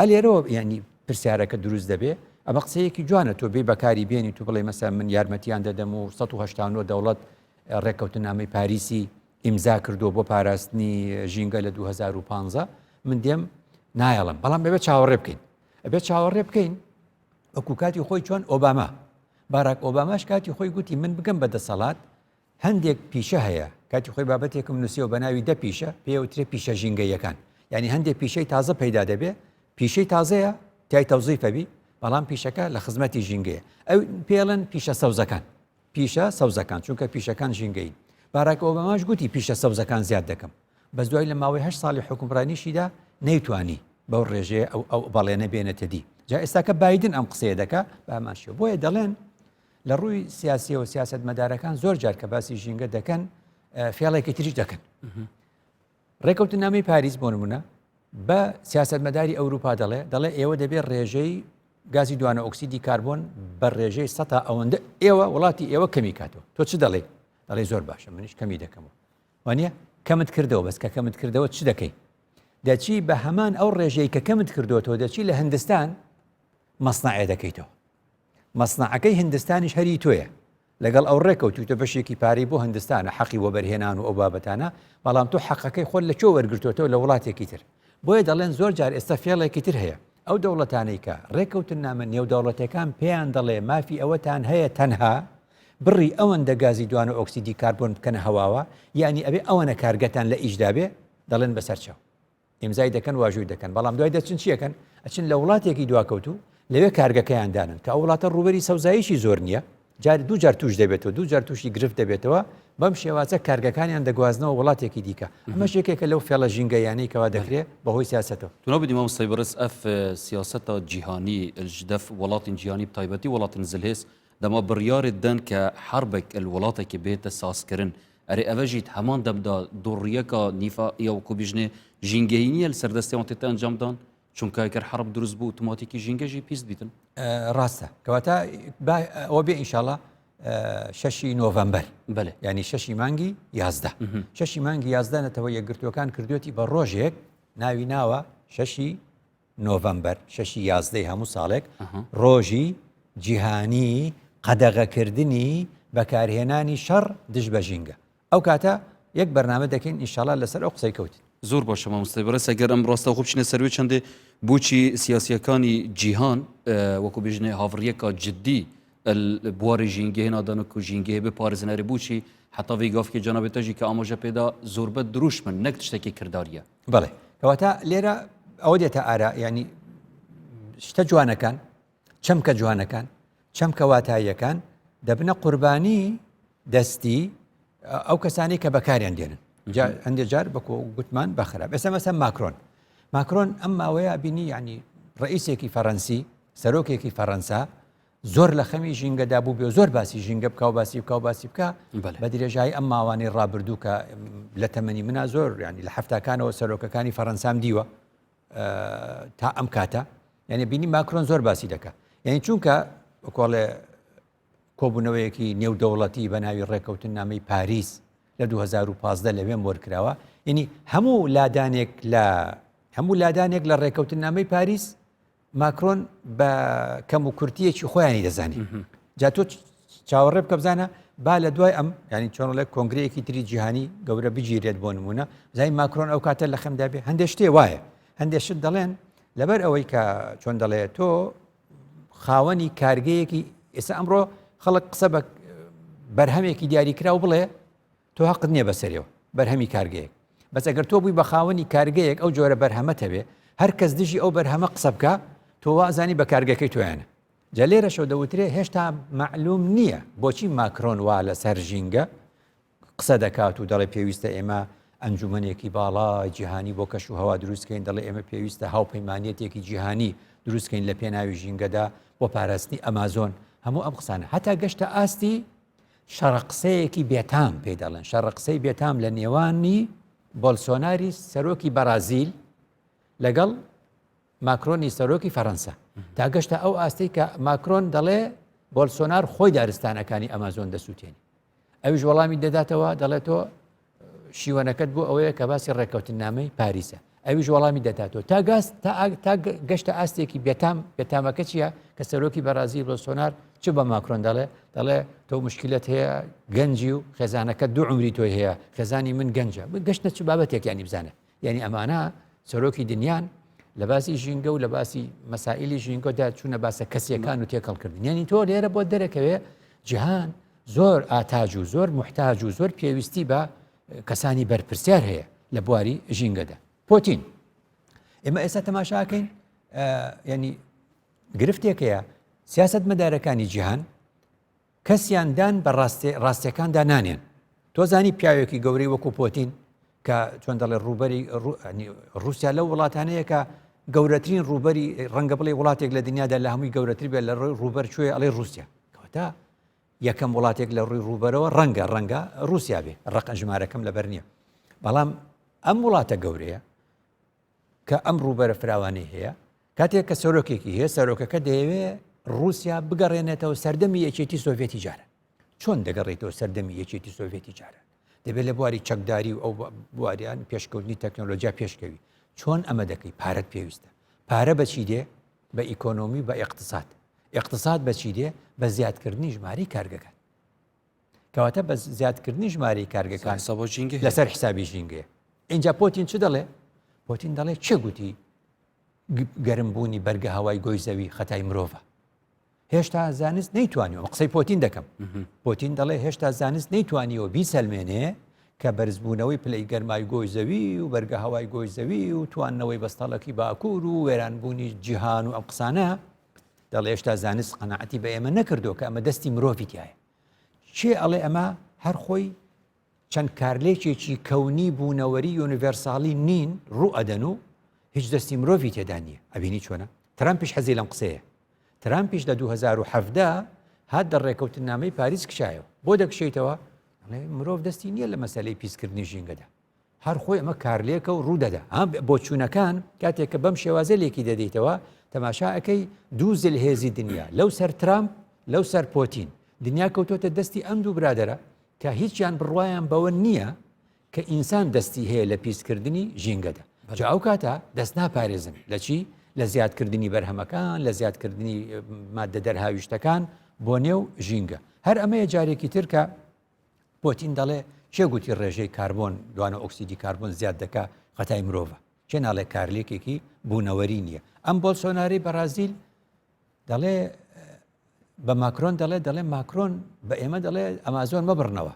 ئەلێرەوە یعنی پرسیارەکە دروست دەبێ ئەمە قسەیەکی جوانە تۆ بێ بەکاری بێنی تو بڵێ مەسا من یارمەتیان دەدەم و 189 دەوڵەت ڕێککەوتنامەی پاریسی ئیمزا کردو بۆ پاراستنی ژینگە لە 2015 من دێم نایەڵم بەڵام بێ چاوەڕێ بکەین ئەبێ چاوەڕێ بکەین وەکو کاتی خۆی چۆن ئۆباما باراک ئۆباماش کاتی خۆی گوتی من بگەم بەدەسەڵات هەندێک پیشە هەیە کاتی خۆی بابەتێکم نووسیەوە بە ناوی دە پیشە پێوترێ پیشە ژینگەیەکان یعنی هەندێک پیشەی تازە پەیدا دەبێ پیشەی تازەیە تای تەوزیفەبی بەڵام پیشەکە لە خزمەتی ژینگەیە ئەو پێڵن پیشە سەوزەکان پیشە سەوزەکان چونکە پیشەکان ژینگەین باراک ئۆباماش گوتی پیشە سەوزەکان زیاد دەکەم بەس دوای لە ماوەی 8 ساڵی حکومڕانیشیدا نەیتوانی بەو ڕێژەیە ئەو بەڵێنە بێنێتە دی جا ئێستاکە بایدن ئەم قسەیە دەکا باماشیەوە بۆیە دەڵێن لە ڕووی سیاسیەوە سیاست مەدارەکان زۆر جار کە باسی ژینگە دەکەن فێڵێکی تریش دەکەن ڕێکەوتنامەی پاریس بۆ نمونە بە سیاست مەداری ئەوروپا دەڵێ ئێوە دەبێت ڕێژەی گازی دوانە ئۆکسیدی کاربۆن بە ڕێژەی 100 ئەوەندە ئێوە وڵاتی ئێوە کەمی کاتەوە تۆ چ دەڵێ زۆر باشە منیش کەمی دەکەمەوە وانە کەمت کردەوە بەس کە کەمت کردەوە چ دەکەی دەچی بە هەمان ئەو ڕێژەی کە کەمت کردوەوە دەچی لە هەندستان مەسنعێ دەکەیتەوە مەسنعەکەی هندستانیش هەری تۆیە لەگەڵ ئەو ڕێکەوتوتە بەشێکی پارەی بۆ هندستانە حەقی وەبەرهێنان و ئەو بابەتانە بەڵام تۆ حەقەکەی خۆت لە چۆ وەرگرتوێتەوە لە وڵاتێکی تر بۆیە دەڵێن زۆر جار ئێستا فێڵێکی تر هەیە ئەو دەوڵەتانەی کە ڕێکەوتنامە نێودەوڵەتەکان پێیان دەڵێ مافی ئەوەتان هەیە تەنها بڕی ئەوەندە گازی دوانە ئۆکسیدی کاربۆن بکەنە هەواوە یعنی ئەبێ ئەوەنە کارگەتان لە ئیشدابێ دەڵێن بەسەرچاو ئیمزای دەکەن واژووی دەکەن بەڵام دوای دەچن چیەکەن ئەچن لە وڵاتێکی دواکەوتو لەوێ کارگەکەیان دانن کە ئەو وڵاتە ڕوبەری سەوزاییشی زۆر نییە دوو جار توش دەبێتەوە دوو جار تووشی گرفت دەبێتەوە بەم شێوازە کارگەکانیان دەگوازنەوە وڵاتێکی دیکە ئەمە شێکێکە لەو فێڵە ژینگەیانەی کەوا دەکرێت بەهۆی سیاسەتەوە تونابدی مامۆستای بەڕێز ئەف سیاسەتە جیهانی الجدەف وڵاتین جیهانی بتایبەتی وڵاتن زلهێز دەما بڕیارێت دەن کە حربێک وڵاتێکی بێتە سازکردن ئەرێ ئەڤژیت هەمان دەمدا دوڕیەکە نیفا یا وەکو بیژنێ ژینگەی نییە لە سەردەستیان تێتە ئەنجامدان چونکە ئەگەر حرب دروست بوو ئۆتۆماتیکی ژینگەژی پیس بیتن ڕاستە کەواتە ئەوە بێ ئینشاڵڵا 6 نۆڤەمبەر بەێ ینی 6 مانگی 11 6 مانگی 11 نەتەوە یەکگرتوەکان کردوێتی بە ڕۆژێک ناوی ناوە 6 نۆڤەمبەر 6 11 هەموو ساڵێک ڕۆژی جیهانی قەدەغەکردنی بەکارهێنانی شەڕ دژ بە ژینگە ئەو کاتە یەک بەرنامە دەکەین ئینشاڵڵا لەسەر ئەو قسەی کەوت زۆر باشە مامۆستای بەڕێز ئەگەر ئەم ڕاستە خۆ بچینە سەروێ چەندێ بۆچی سیاسیەکانی جیهان وەکو بێژنێ هاوڕیەکە جددی بواری ژینگە هێنادان و ژینگە بێ پارێزنەری بووچی حتا وی گافکی جانابێتەژی کە ئاماژە پێدا زۆربەت دروش من نەک شتێکی کرداریە بەڵێ کەواتە لێرە ئەوە دێتە ئارا ینی شتە جوانەکان چەمکە جوانەکان چەمکە واتاییەکان دەبنە قوربانی دەستی ئەو کەسانی کە بەکاریان دێنن هەندێک جار بەکۆ گوتمان بەخراب ئێستا مەسەن ماکرۆن ئەم ماوەیە بینی ینی ڕئیسێکی فەڕەنسی سەرۆکێکی فەڕەنسا زۆر لە خەمی ژینگەدا بوو بێ زۆر باسی ژینگە بکە و باسی بکە بە درێژایی ئەم ماوانی ڕابردوو کە لە تەمەنی منە زۆر ینی لە هەفتاکانەوە سەرۆکەکانی فەڕەنسام دیوە تا ئەم کاتە یعنی بینی ماکرۆن زۆر باسی دەکە یعنی چونکە کۆڵێ کۆبوونەوەیەکی نێودەوڵەتی بە ناوی ڕێکەوتنامەی پاریس لە 2015 لەوێم وەرکراوە یعنی هەموو لادانێک لە ڕێکەوتنامەی پاریس ماکرۆن بە کەم و کورتیەکی خۆیانی دەزانی جا تۆ چاوەڕێ بکە بزانە با لە دوای ئەم ینی چۆنڵێک کۆنگرەیەکی تری جیهانی گەورە بگیرێت بۆ نمونە زای ماکرۆن ئەو کاتە لە خەمدا بێ هەندێک شتێ وایە هەندێشت دەڵێن لەبەر ئەوەی کە چۆن دەڵێت تۆ خاوەنی کارگەیەکی ئێستا ئەمڕۆ خەڵک قسە بە بەرهەمێکی دیاریکرا و بڵێ تۆ حەقت نییە بەسەرەوە بەرهەمی کارگەیەک بەس ئەگەر تۆ بووی بە خاوەنی کارگەیەک ئەو جۆرە بەرهەمەتە بێ هەر کەس دژی ئەو بەرهەمە قسە بکە تۆ وازانی بە کارگەکەی تۆیانە جا لێرەشەوە دەوترێ هێشتا معلوم نییە بۆچی ماکرۆن وا لە سەر ژینگە قسە دەکات و دەڵێ پێویستە ئێمە ئەنجومەنێکی باڵای جیهانی بۆ کەش و هەوا دروستکەین دەڵێ ئێمە پێویستە هاوپەیمانیەتێکی جیهانی دروستکەین لە پێناوی ژینگەدا بۆ پاراستنی ئەمازۆن هەموو ئەم قسانە هەتا گەشتە ئاستی شەڕقسەیەکی بێتام پێ دەڵێن شەڕقسەی بێتام لە نێوانی بۆلسۆناری سەرۆکی بەرازیل لەگەڵ ماکرۆنی سەرۆکی فەڕەنسا تا گەشتە ئەو ئاستی کە ماکرۆن دەڵێ بۆلسۆنار خۆی دارستانەکانی ئەمازۆن دەسووتێنی ئەویش وەڵامی دەداتەوە دەڵێت تۆ شیوەنەکەت بۆ ئەوەیە کە باسی ڕێکەوتنامەی پاریسە ئەویش وەڵامی دەداتەوە تا گەشتە ئاستێکی بێتامەکە چییە کە سەرۆکی بەرازیل بۆلسۆنار چ بە ماکرۆن دەڵێ تۆ مشکلت هەیە گەنجی و خێزانەکە دوو عمری تۆی هەیە خێزانی من گەنجە گەشتە چ بابەتێک ینی بزانە یعنی ئەمانە سەرۆکی دنیان لە باسی ژینگە و لە باسی مەسائلی ژینگۆدا چوونە باسە کەسیەکان و تێکەڵکردن یعنی تۆ لێرە بۆ دەرەکەوێ جیهان زۆر ئاتاج و زۆر محتاج و زۆر پێویستی بە کەسانی بەرپرسیار هەیە لە بواری ژینگەدا پۆتین ئێمە ئێستا تەماشاکەین ینی گرفتێکەیە سیاست مەدارەکانی جیهان کەسیاندان بە ڕاستیەکاندا نانێن تۆ زانی پیاوێکی گەورەی وەکو پۆتین کە چۆن دەڵێ ڕوبەری رووسیا لەو وڵاتانەیە کە گەورەترین ڕوبەری ڕەنگە بڵێ وڵاتێک لە دنیادا لە هەمووی گەورەتری بێت لە ڕوبەر کوێ ئەڵێ رووسیا کەواتە یەکەم وڵاتێک لە ڕووی ڕوبەرەوە ڕەنگە رووسیا بێ ڕقە ژمارەکەم لەبەر نییە بەڵام ئەم وڵاتە گەورەیە کە ئەم ڕوبەرە فراوانەی هەیە کاتێک کە سەرۆکێکی هەیە سەرۆکەکە دەیەوێت رووسیا بگەڕێنێتەوە سەردەمی یەکێتی سۆڤێتی جارە چۆن دەگەڕێتەوە سەردەمی یەکێتی سۆڤێتی جارە دەبێت لە بواری چەکداری و ئەو بواریان پێشکەوتنی تەکنۆلۆژیا پێشکەوی چۆن ئەمە دەکەی پارەت پێویستە پارە بەچی دێ بە ئیکۆنۆمی بە اقتصاد بەچی دێ بە زیادکردنی ژماری کارگەکان کەواتە بە زیادکردنی ژماری کارگەکان لەسەر حسابی ژینگەیە اینجا پۆتین چ دەڵێ پۆتین دەڵێ چێ گوتی گەرمبوونی بەرگە هەوای گۆی زەوی خەتای مرۆڤە هێشتا زانست نەیتوانیەوە قسەی پۆتین دەکەم پۆتین دەڵێ هێشتا زانست نەیتوانیەوە بیسەلمێنێ کە بەرزبوونەوەی پلەی گەرمای گۆی زەوی و بەرگە هەوای گۆی زەوی و توانەوەی بەستەڵەکی باکوور و وێرانبوونی جیهان و ئەم قسانە دەڵێ هێشتا زانست قەناعەتی بە ئێمە نەکردو کە ئەمە دەستی مرۆڤی تایە چێ ئەڵێ ئەمە هەر خۆی چەند کارلێکێکی کەونی بوونەوەری یونیڤەرساڵی نین ڕوو ئەدەن و هیچ دەستی مرۆڤی تێدا نییە ئەبینی چۆنە ترامپیش حەزی لەم قسەیە ترامپیش لە 2017 هات دەڕێکەوتنامەی پاریس کشایەوە بۆ دەکشیتەوە مرۆڤ دەستی نییە لە مەسەلەی پیسکردنی ژینگەدا هەر خۆی ئەمە کارلێکە و ڕوودەدا بۆ چوونەکان کاتێک کە بەم شێوازە لێکی دەدەیتەوە تەماشاەکەی دوو زلهێزی دنیا لەو سەر ترامپ لەو سەر پۆتین دنیا کەوتۆتە دەستی ئەم دوو برادەرە کە هیچیان بڕوایان بەوە نییە کە ئینسان دەستی هەیە لە پیسکردنی ژینگەدا جا ئەو کاتە دەست ناپارێزن لە چی لە زیادکردنی بەرهەمەکان لە زیادکردنی مادە دەرهاویشتەکان بۆ نێو ژینگە هەر ئەمەیە جارێکی ترکە پۆتین دەڵێ چێ گوتی ڕێژەی کاربۆن دوانە ئۆکسیدی کاربۆن زیاد دەکا خەتای مرۆڤە چێ ناڵێ کارلێکێکی بوونەوەری نییە ئەم بۆلسۆناری بەرازیل دەڵێ بە ماکرۆن دەڵێ ماکرۆن بە ئێمە دەڵێ ئەمازۆن مەبڕنەوە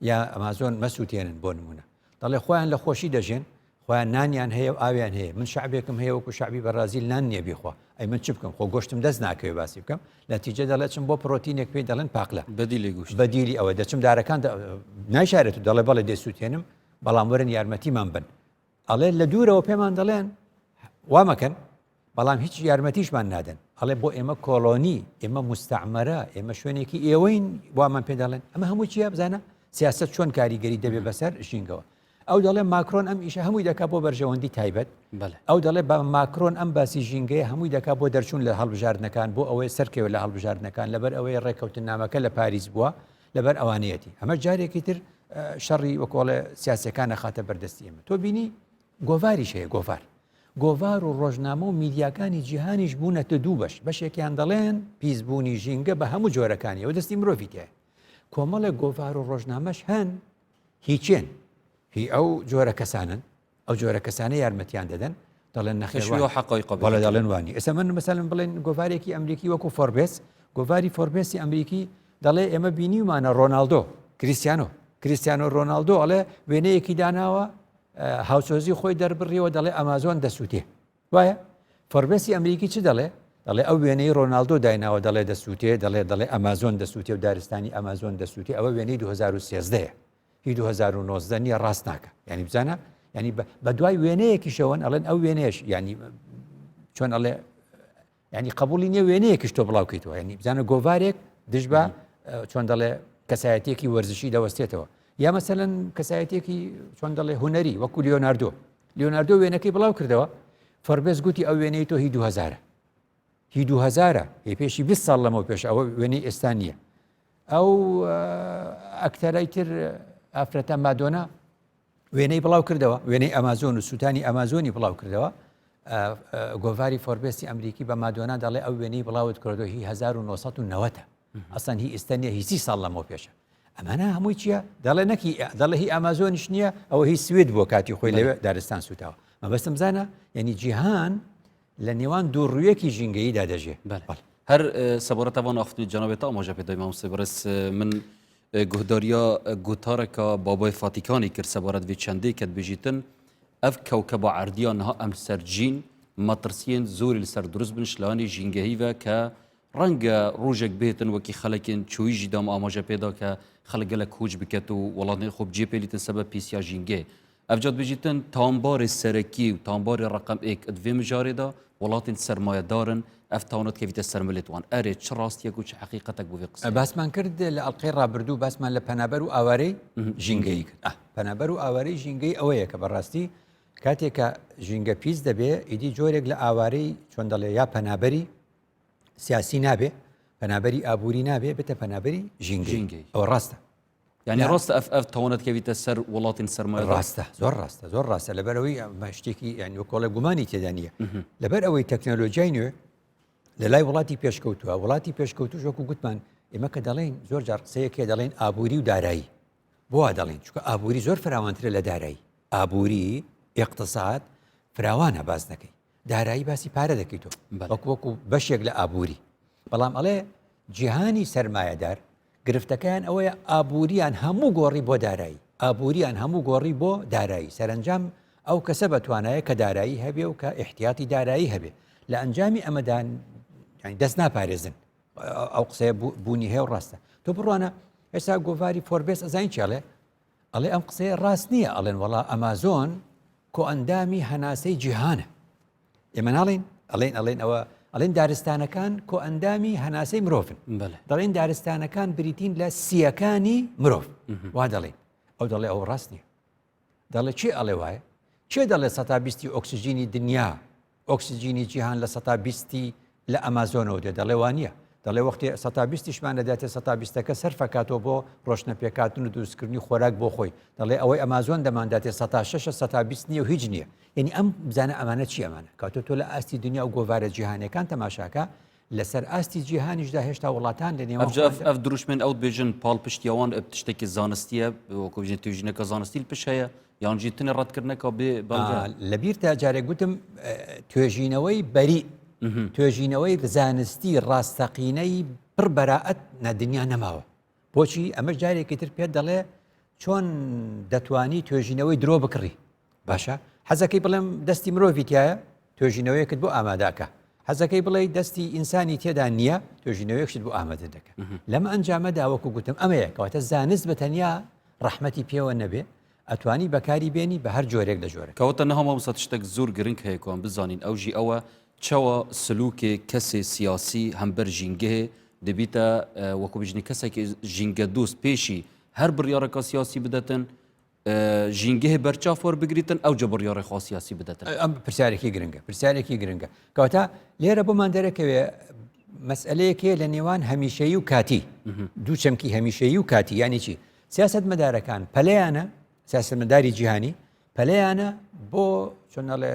یا ئەمازۆن مەسووتێنن بۆ نمونە دەڵێ خۆیان لە خۆشی دەژێن خۆیان نانیان هەیە و ئاویان هەیە من شعبێکم هەیە وەکو شعبی بەرازیل نان نییە بیخوا ئەی من چ بکەم خۆ گۆشتم دەست ناکەوێ باسی بکەم نەتیجە دەڵێ چم بۆ پرۆتینێک پێی دەڵێن پاقلە بەدیلی ئەوە دەچم دارەکان نایشارێت و دەڵێ بەڵێ دەسووتێنم بەڵام وەرن یارمەتیمان بن ئەڵێ لە دوورەوە پێمان دەڵێن وامەکەن بەڵام هیچ یارمەتیشمان نادەن ئەڵێ بۆ ئێمە کۆلۆنی ئێمە مستعمەرە ئێمە شوێنێکی ئێوەین وامان پێ دەڵێن ئەمە هەموو چیە بزانە سیاست چۆن کاریگەری دەبێ بەسەر ژینگەوە ئەو دەڵێ ماکرۆن ئەم ئیشە هەمووی دەکا بۆ بەرژەوەندی تایبەت ئەو دەڵێ بە ماکرۆن ئەم باسی ژینگەیە هەمووی دەکا بۆ دەرچوون لە هەڵبژاردنەکان بۆ ئەوەی سەرکەوێت لە هەڵبژاردنەکان لەبەر ئەوەی ڕێکەوتنامەکە لە پاریس بووە لەبەر ئەوانەیەتی ئەمە جارێکی تر شەڕی وەکۆڵێ سیاسەکان نەخاتە بەردەستی ئێمە تۆ بینی گۆڤاریش هەیە گۆڤار و ڕۆژنامە و میدیاکانی جیهانیش بوونەتە دوو بەشێکیان دەڵێن پیسبوونی ژینگە بە هەموو جۆرەکانی ئەو دەستی مرۆڤی تایە کۆمەڵە گۆڤار و ڕۆژنامەش هەن هیچێن هی ئەو جۆرە کەسانن ئەو جۆرە کەسانە یارمەتیان دەدەن دەڵێن نەخێشوی حەقایق بەڵێ دەڵێن وانی ئێستا من مەسەلەن بڵێن گۆڤارێکی ئەمریکی وەکو فۆربێس گۆڤاری فۆربێسی ئەمریکی دەڵێ ئێمە بینیمانە ڕۆناڵدۆ کریستیانۆ ڕۆناڵدۆ ئەڵێ وێنەیەکی داناوە هاوسۆزی خۆی دەربڕیەوە دەڵێ ئەمازۆن دەسووتێ وایە فۆربێسی ئەمریکی چ دەڵێ ئەو وێنەی ڕۆناڵدۆ دایناوە دەڵێ دەسووتێ دەڵێ ئەمازۆن دەسووتێ و دارستانی ئەمازۆن دەسووتێ ئەوە وێنەی 2013 هی 2019 نیە ڕاست ناکە ینی بزانە ینی بە دوای وێنەیەکی شەوەن ئەڵێن ئەو وێنەیەش ینی چۆن ئەڵێ ینی قبولی نییە وێنەیەکیش تۆ بڵاوکەیتەوە ینی بزانە گۆڤارێک دژ بە چۆن دەڵێ کەسایەتێکی وەرزشی دەوەستێتەوە یا مەسەلەن کەسایەتێکی چۆن دەڵێ هوەری وەکو لیۆناردۆ وێنەکەی بڵاو کردەوە فۆربێس گوتی ئەو وێنەی تۆ هی 2000 هی پێشی 20 ساڵ لەمەوە پێش ئەوە وێنەی ئێستا نییە ئەو ئەکتەرای تر ئافرەتە مادۆنا وێنەی بڵاو کردەوە وێنەی ئەمازۆن و سووتانی ئەمازۆنی بڵاو کردەوە گۆڤاری فۆربێسی ئەمریکی بە مادۆنا دەڵێ ئەو وێنەی بڵاوت کردەوە هی 1990 ئەسان هی ئێستا نیە هی 30 ساڵ لەمەوە پێشە ئەمانە هەمووی چییە دەڵێ نەکی دەڵێ هی ئەمازۆنیش نییە ئەوە هی سوێد بۆ کاتی خۆی لەوێ دارستان سوتاوە مەبەستم زانە یعنی جیهان لە نێوان دووڕوویەکی ژینگەییدا دەژێ هەر سەبارەتەوان ئاختی جنابێت ئاماژە پێدای مامۆستا بەڕێز من گوهداریا گوتارێکە بابای فاتیکانی کرد سەبارەت بێ چەندەی کە دبێژیتن ئەف کەوکەبە عەردیانها ئەم سەرجین مەترسیên زۆری لەسەر دروست بن شلانی ژینگەهیڤە کە ڕەنگە ڕۆژێک بێتن وەکی خەڵکێن چویژی دام ئاماژە پێدا کە خەڵک گەلک کوچ بکەت و وڵاتانی خۆ بجێ پێلیتن سەبە پیسیا ژینگێ ئەفجات بژیتن تامبارێ سەرەکی و تامبارێ ڕقم ئێک دوێ مژارێدا وڵاتین سەرمایەدارن ئەف تاونەت کەویتە سەرمەلێتوان ئەرێ چ ڕاستیەک و چ حەقیقەتێک بۆ وێ قسە باسمان کرد لە ئەڵقەی ڕابردوو باسمان لە پەنابەر و ئاوارەی ژینگەی کرد پەنابەر و ئاوارەی ژینگەی ئەوەیە کە بەڕاستی کاتێکە ژینگە پیس دەبێ ئیدی جۆرێک لە ئاوارەی چۆن دەڵێ یا پەنابەری سیاسی نابێ پەنابەری ئابووری نابێ بێتە پەنابەری ژینگەی ئەوە ڕاستە یعنی ڕاستە ئەف تاونەت کەویتە سەر وڵاتین سەرمایە ڕاستە زۆر ڕاستە لەبەرەوەی شتێکی ینی کۆڵە گومانی تێدا نییە لەبەر ئەوەی تەکنۆلۆژیای نوێ لە لای وڵاتی پێشکەوتووە وڵاتی پێشکەوتوش وەکو گوتمان ئێمە کە دەڵێن زۆر جار قسەیەکێ دەڵێن ئابووری و دارایی بۆ دەڵێن چونکە ئابووری زۆر فراوانترە لە دارایی ئابووری اقتصاد فراوانە باز دەکەی دارایی باسی پارە دەکەیت تۆ وەکو بەشێک لە ئابووری بەڵام ئەڵێ جیهانی سەرمایەدار گرفتەکەیان ئەوەیە ئابووریان هەموو گۆڕی بۆ دارایی ئابووریان هەموو گۆڕی بۆ دارایی سەرنجام ئەو کەسە بەتوانایە کە دارایی هەبێ و کە احتیاتی دارایی هەبێ لە ئەنجامی ئەمەدان دەست ناپارێزن ئەو قسەیە بوونی هەیە و ڕاستە تۆ بڕوانە ئێستا گۆڤاری فۆربێس ئەزانین چێڵێ ئەڵێ ئەم قسەیە ڕاست نییە ئەڵێن وەڵا ئەمازۆن کۆ ئەندامی هەناسەی جیهانە ئێمە ناڵین ئەڵێن ئەوە ئەڵێن دارستانەکان کۆ ئەندامی هەناسەی مرۆڤن دەڵێن دارستانەکان بریتین لە سیەکانی مرۆڤ وا دەڵێن ئەو دەڵێ ئەو ڕاست نییە دەڵێ چێ ئەڵێ وایە چێ دەڵێ 120 ئۆکسسیژینی دنیا ئۆکسسیژینی جیهان لە 120 لە ئەمازۆنەوە دێ دەڵێ وانە دەڵێ وەختی 120شمان دەداتێ 120ەکە سەرفەکاتەوە بۆ ڕۆشنە پێکاتن و دروستکردنی خۆراک بۆ خۆی دەڵێ ئەوەی ئەمازۆن دەمانداتێ 120 نییە و هیچ نییە یعنی ئەم بزانە ئەمانە چی ئەمانە کاتۆ تۆ لە ئاستی دنیا و گۆڤارە جیهانەکان تەماشاکە لەسەر ئاستی جیهانیشدا هێشتا وڵاتان لە نێوان ئەف دروشمێن ئەو بێژن پاڵ پشتیاوان تشتێکی زانستیە وەکوژێن توێژینەکە زانستی پش هەیە یانجیتنە ڕەتکردنەکە بێ لەبیر تا جارێک گوتم توێژینەوەی بەری توێژینەوەی زانستی ڕاستەقینەی پڕ بەراعەت نەدنیا نەماوە بۆچی ئەمە جارێکی تر پێت دەڵێ چۆن دەتوانی توێژینەوەی درۆ بکڕی باشە حەزەکەی بڵێم دەستی مرۆڤی تایە توێژینەوەیەکت بۆ ئاماداکە حەزەکەی بڵێ دەستی ئینسانی تێدا نییە توێژینەوەیەکشت بۆ ئامادە دەکە لەمە ئەنجامەدا وەکو گوتم ئەمەیە کەواتە زانست بە تەنیا ڕەحمەتی پێوە نەبێ ئەتوانی بەکاری بێنی بە هەر جۆرێک لە جۆرە کەواتە نەهەما تشتێک زۆر گرنگ هەیە کۆم بزانین ئەوژی ئەوە چەوە سلوکێ کەسێ سیاسی هەمبەر ژینگەهێ دەبیتە وەکو بژنی کەسێکی ژینگە دۆست پێشی هەر بڕیارەکە سیاسی بدەتن ژینگەهێ بەرچاو وەربگریتن ئەو جە بڕیارێخوا سیاسی بدەتن ئەم پرسیارێکی گرنگە کەواتە لێرە بۆمان دەرەکەوێ مەسئلەیەکێ لە نێوان هەمیشەیی و کاتی دوو چەمکی هەمیشەیی و کاتی یانی چی سیاست مەدارەکان پەلەیانە سیاستمەداری جیهانی پەلەیانە بۆ چۆنەڵێ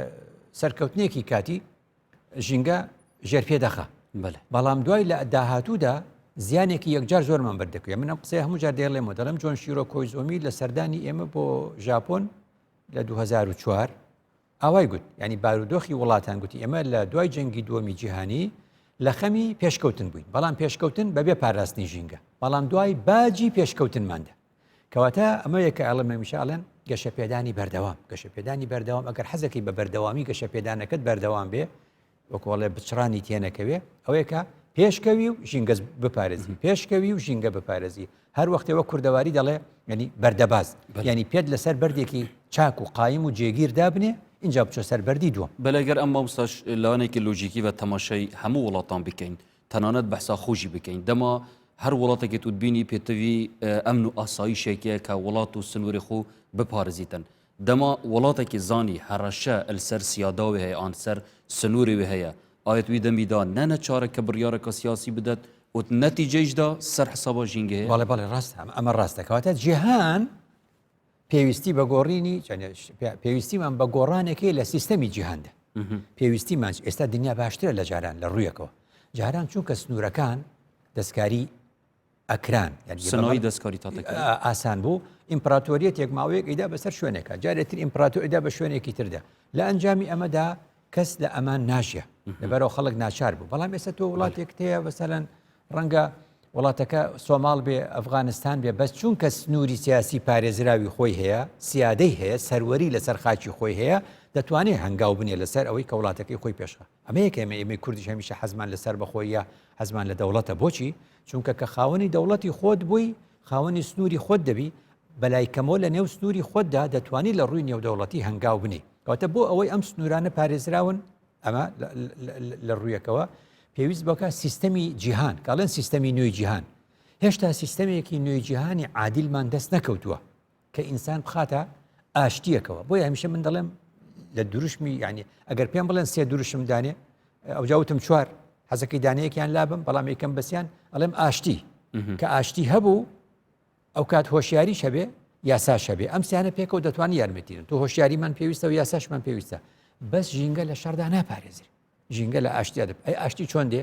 سەرکەوتنێکی کاتی ژینگە ژێر پێ دەخە بەڵام دوای لە داهاتوودا زیانێکی یەکجار زۆرمان بەردەکوێ من ئەم قسەی هەموو جار دێڵێمەوە دەڵێم جۆن شیرۆ کۆیزۆمی لە سەردانی ئێمە بۆ ژاپۆن لە 2004 ئاوای گوت ینی بارودۆخی وڵاتان گوتی ئێمە لە دوای جەنگی دووەمی جیهانی لە خەمی پێشکەوتن بووین بەڵام پێشکەوتن بەبێ پاراستنی ژینگە بەڵام دوای باجی پێشکەوتنماندا کەواتە ئەمە یەکە ئەڵەمە میشاڵەن گەشەپێدانی بەردەوام ئەگەر حەزەکەی بە بەردەوامی گەشەپێدانەکەت بەردەوام بێ وەکوڵێ بچرانی تێنەکەوێ ئەوەیەکە پێشکەوی و ژینگە بپارێزی پێشکەوی و ژینگە بپارێزی هەر وەختەوە کوردەواری دەڵێ ینی بەردەباز ینی پێت لەسەر بەردێکی چاک و قایم و جێگیر دابنێ اینجا بچۆ سەر بەردی دووەم بەلەگەر ئەم مامۆستاش لەوانێکی لۆژیکی بە تەماشای هەموو وڵاتان بکەین تەنانەت بەحسا خۆشی بکەین دەما هەر وڵاتێکی توت بینی پێتەوی ئەمن و ئاساییشێکەیە کە وڵات و سنووری خۆ بپارێزیتن دەما وڵاتێکی زانی هەڕەشە ئەلسەر سیاداوی هەیە ئان سەر سنووری هەیە ئاەت وی دەمیدا نەنە چارەکە بڕیارەکە سیاسی بدەت وت نەتیجەیشدا سەر حسابە ژینگە هەیە بەڵێ ڕاست ئەمە ڕاستەکەواتە جیهان پێویستی بە گۆڕینی پێویستیمان بە گۆڕانێکی لە سیستەمی جیهاندا پێویستیمان ئێستا دنیا باشترە لە جاران لە ڕوویەکەوە جاران چونکە سنوورەکان دەستکاری ئەکران سنەوەی دەستکاری تاتەکە ئاسان بوو ئیمپراتۆریەتێک ماوەیەک ئیدا بەسەر شوێنێکە جارێتتر ئیمپراتۆریدا بە شوێنێکی تردا لە ئەنجامی ئەمەدا کەس لە ئەمان ناشیە لەبەرەوە خەڵک ناچار بوو بەڵام ئێستا تۆ وڵاتێک تەیە بەسەرەن ڕەنگە وڵاتەکە سۆماڵ بێ ئەفغانستان بێ بەس چونکە سنووری سیاسی پارێزراوی خۆی هەیە سیادەی هەیە سەروەری لەسەر خاچی خۆی هەیە دەتوانێت هەنگاو بنێ لەسەر ئەوەی کە وڵاتەکەی خۆی پێشخە ئەمە یەکێمە ئێمەی کوردیش هەمیشە حەزمان لەسەر بەخۆیە حەزمان لە دەوڵەتە بۆچی چونکە کە خاوەنی دەوڵەتی خۆت بووی خاوەنی سنووری خۆت دەبی بەلای کەمەوە لە نێو سنووری خۆتدا دەتوانی لە ڕووی نێودەوڵەتی هەنگاو بنێ کەواتە بۆ ئەوەی ئەم سنوورانە پارێزراون ئەمە لە ڕوویەکەوە پێویست بۆکە سیستەمی جیهان کاڵێن سیستەمی نوێی جیهان هێشتا سیستەمێکی نوێی جیهانی عادیلمان دەست نەکەوتووە کە ئینسان بخاتە ئاشتیەکەوە بۆیە هەمیشە من دەڵێم لە دروشمی یعنی ئەگەر پێم بڵێن سێ دروشم دانێ ئەو جاوتم چوار حەزەکەی دانەیەکیان لابم بەڵام یەکەم بەسییان ئەڵێم ئاشتی کە ئاشتی هەبوو ئەو کات هۆشیاری شەبێ یاسا شەبێ ئەم سیانە پێکەوە دەتوانانی یارمەتیرن تو هۆشیاریمان پێویستە و یاساشمان پێویستە بەس ژینگە لە شەردا ناپارێزر ژینگە لە ئاشتیا دەب ئەی ئاشتی چۆن دێ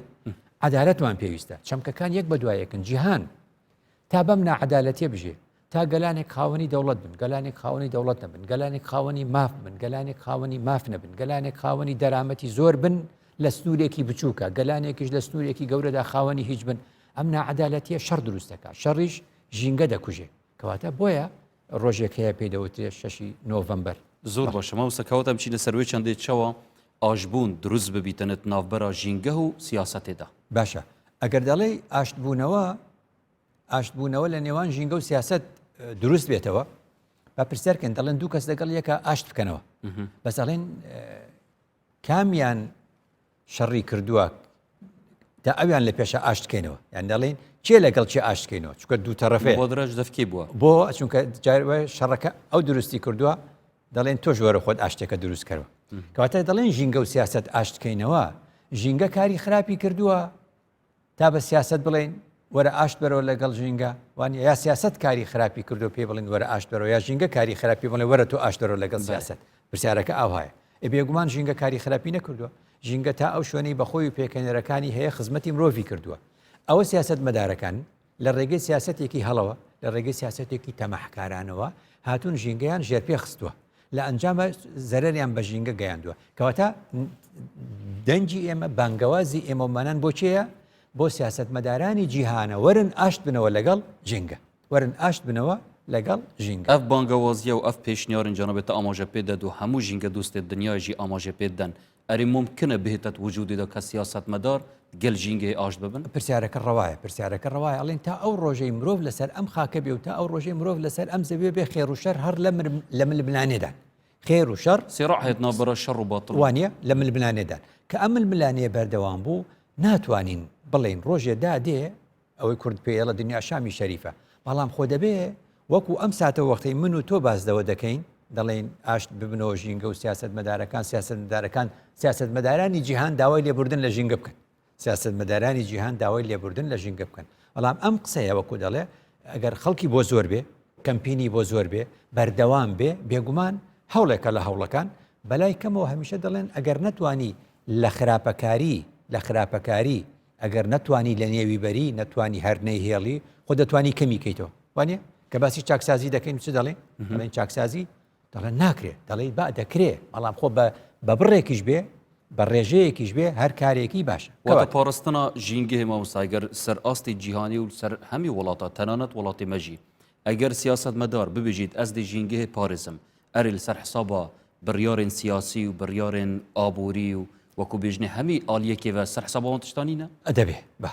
عدالەتمان پێویستە چەمکەکان یەک بە دوایەکن جیهان تا بەم ناعەدالەتیە بژێ تا گەلانێک خاوەنی دەوڵەت بن گەلانێک خاوەنی دەوڵەت نەبن گەلانێک خاوەنی ماف بن گەلانێک خاوەنی ماف نەبن گەلانێک خاوەنی دەرامەتی زۆر بن لە سنوورێکی بچووکە گەلانێکیش لە سنوورێکی گەورەدا خاوەنی هیچ بن ئەم ناعەدالەتیە شەڕ دروستەکە شەڕیش ژینگە دەکوژێ کەواتە بۆیە ڕۆژێک هەیە پێدەوترێت 6 نۆڤەمبەر زۆر باشە مەوسەکەوتەم چی لە سەروێ چەندێک چەوە ئاشبوون دروست ببیتەنێت ناوبەرە ژینگە و سیاسەتێدا باشە ئەگەر دەڵێ ئاشتبوونەوە لە نێوان ژینگە و سیاست دروست بێتەوە با پرسیارکەن دەڵێن دوو کەس لەگەڵ یەکە ئاشت بکەنەوە بەس دەڵێن کامیان شەڕی کردووە تا ئەویان لە پێشە ئاشتکەینەوە یان دەڵێن چێ لەگەڵ چێ ئاشتکەینەوە چونکە دوو تەرەفێ بۆ درەژ دەفکی بووە بۆ چونکە شەڕەکە ئەو دروستی کردووە دەڵێن تۆ ژوەرە خۆت ئاشتێکە دروست کردەوە کەواتە دەڵێن ژینگە و سیاست ئاشتکەینەوە ژینگە کاری خراپی کردووە تا بە سیاست بڵێن وەرە ئاشت بەرەوە لەگەڵ ژینگە وانە یا سیاست کاری خراپی کردو پێ بڵێن وەرە ئاشت بەرەوە یا ژینگە کاری خراپی بڵێن وەرە تۆ ئاشت بەرەوە لەگەڵ سیاست پرسیارەکە ئاوایە بێگومان ژینگە کاری خراپی نەکردووە ژینگە تا ئەو شوێنەی بەخۆی پێکەنەرەکانی هەیە خزمەتی مرۆڤی کردووە ئەوە سیاست مەدارەکان لە ڕێگەی سیاسەتێکی هەڵەوە لە ڕێگەی سیاسەتێکی تەمەحکارانەوە هاتوون ژینگەیان ژێرپێ خستووە لە ئەنجامە زەرەریان بە ژینگە گەیاندووە کەواتە دەنجی ئێمە بانگەوازی ئێمەمانان بۆ چێە بۆ سیاستمەدارانی جیهانە وەرن ئاشت بنەوە لەگەڵ ژینگە وەرن ئاشت بنەوە لەگەڵ ژینگە ئەف بانگەوازیە و ئەف پێشنیارن جانەبێتە ئاماژە پێدەد و هەموو ژینگە دوستێت دنیاژی ئاماژە پێدەن ئەری ممکنە بهێتت وجودیدا کە سیاستمەدار گەل ژینگەی ئاشت ببن پرسیارەکە ڕەوایە ئەڵێن تا ئەو ڕۆژەی مرۆڤ لەسەر ئەم خاکە بێ و تا ئەو ڕۆژەی مرۆڤ لەسەر ئەم زەویە بێ خێر و شەر هەر لە ململانێدان خێر و شەر سێڕاع هێت نابەرە شەڕ و باتڵ وانە لە ململانێدان کە ئەم ململانەیە بەردەوام بوو ناتوانین بڵێن ڕۆژێدا دێ ئەوەی کورد پێڵە دنیا شامی شەریفە بەڵام خۆ دەبێ وەکو ئەم ساتە وەختەی من و تۆ بازدەوە دەکەین دەڵێن ئاشت ببنەوە ژینگە و سیاستمەدارانی جیهان داوای لێبوردن لە ژینگە بکەن سیاستمەدارانی جیهان داوای لێبوردن لە ژینگە بکەن بەڵام ئەم قسەیە وەکو دەڵێ ئەگەر خەڵکی بۆ زۆر بێ کەمپینی بۆ زۆر بێ بەردەوام بێ بێگومان هەوڵێکە لە هەوڵەکان بەلای کەمەوە هەمیشە دەڵێن ئەگەر نەتوانی لە خراپەکاری ئەگەر نەتوانی لە نێویبەری نەتوانی هەرنەی هێڵی خۆ دەتوانی کەمی کەیتەوە وانە کە باسی چاکسازی دەکەین چ دەڵێن دەڵێن چاکسازی دەڵێن ناکرێت دەڵێ با دەکرێ بەڵام خۆ بە بڕێکیش بێ بە ڕێژەیەکیش بێ هەر کارێکی باشە واتە پاڕستنا ژینگە مامۆستاگەر سەر ئاستی جیهانی و سەر هەمی وڵاتە تەنانەت وڵاتی مەژی ئەگەر سیاستمەدار ببێژیت ئەس دی ژینگە پارێزم ئەری لەسەر حسابە بڕیارên سیاسی و بڕیارên ئابووری و وەکو بێژنێ هەمی ئالیەکێوە سەر حسابەوان تشتانینە دەبێ بە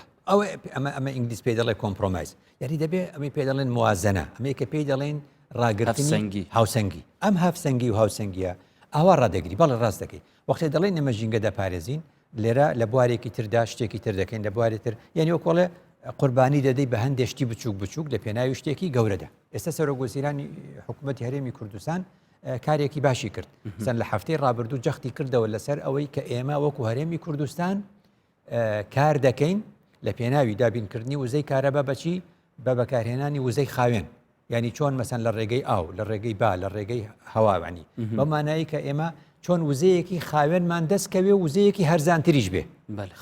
ئەمە ئینگلیس پێ دەڵێ کۆمپرۆمایز یعنی دەبێ ئەمەی پێ دەڵێن موازنە ئەمەیە کە پێی دەڵێن ڕاگرتنی هاوسەنگی ئەم هەفسەنگی و هاوسەنگیە ئاوا ڕادەگری بەڵێ ڕاست دەکەی وەختێ دەڵێن ئێمە ژینگە دەپارێزین لێرە لە بوارێکی تردا شتێکی تر دەکەین لە بواری تر یعنی وەکۆڵێ قوربانی دەدەی بە هەندێک شتی بچووک لە پێناوی شتێکی گەورەدا ئێستا سەرۆکوەزیرانی حکوومەتی هەرێمی کوردستان کارێکی باشی کرد سەن لە هەفتەی ڕابردوو جەختی کردەوە لەسەر ئەوەی کە ئێمە وەکو هەرێمی کوردستان کار دەکەین لە پێناوی دابینکردنی وزەی کارەبا بەچی بە بەکارهێنانی وزەی خاوێن ینی چۆن مەسەن لە ڕێگەی ئاو لە ڕێگەی با لە ڕێگەی هەواوانی بەمانایی کە ئێمە چۆن وزەیەکی خاوێنمان دەستکەوێ وزەیەکی هەرزانتریش بێ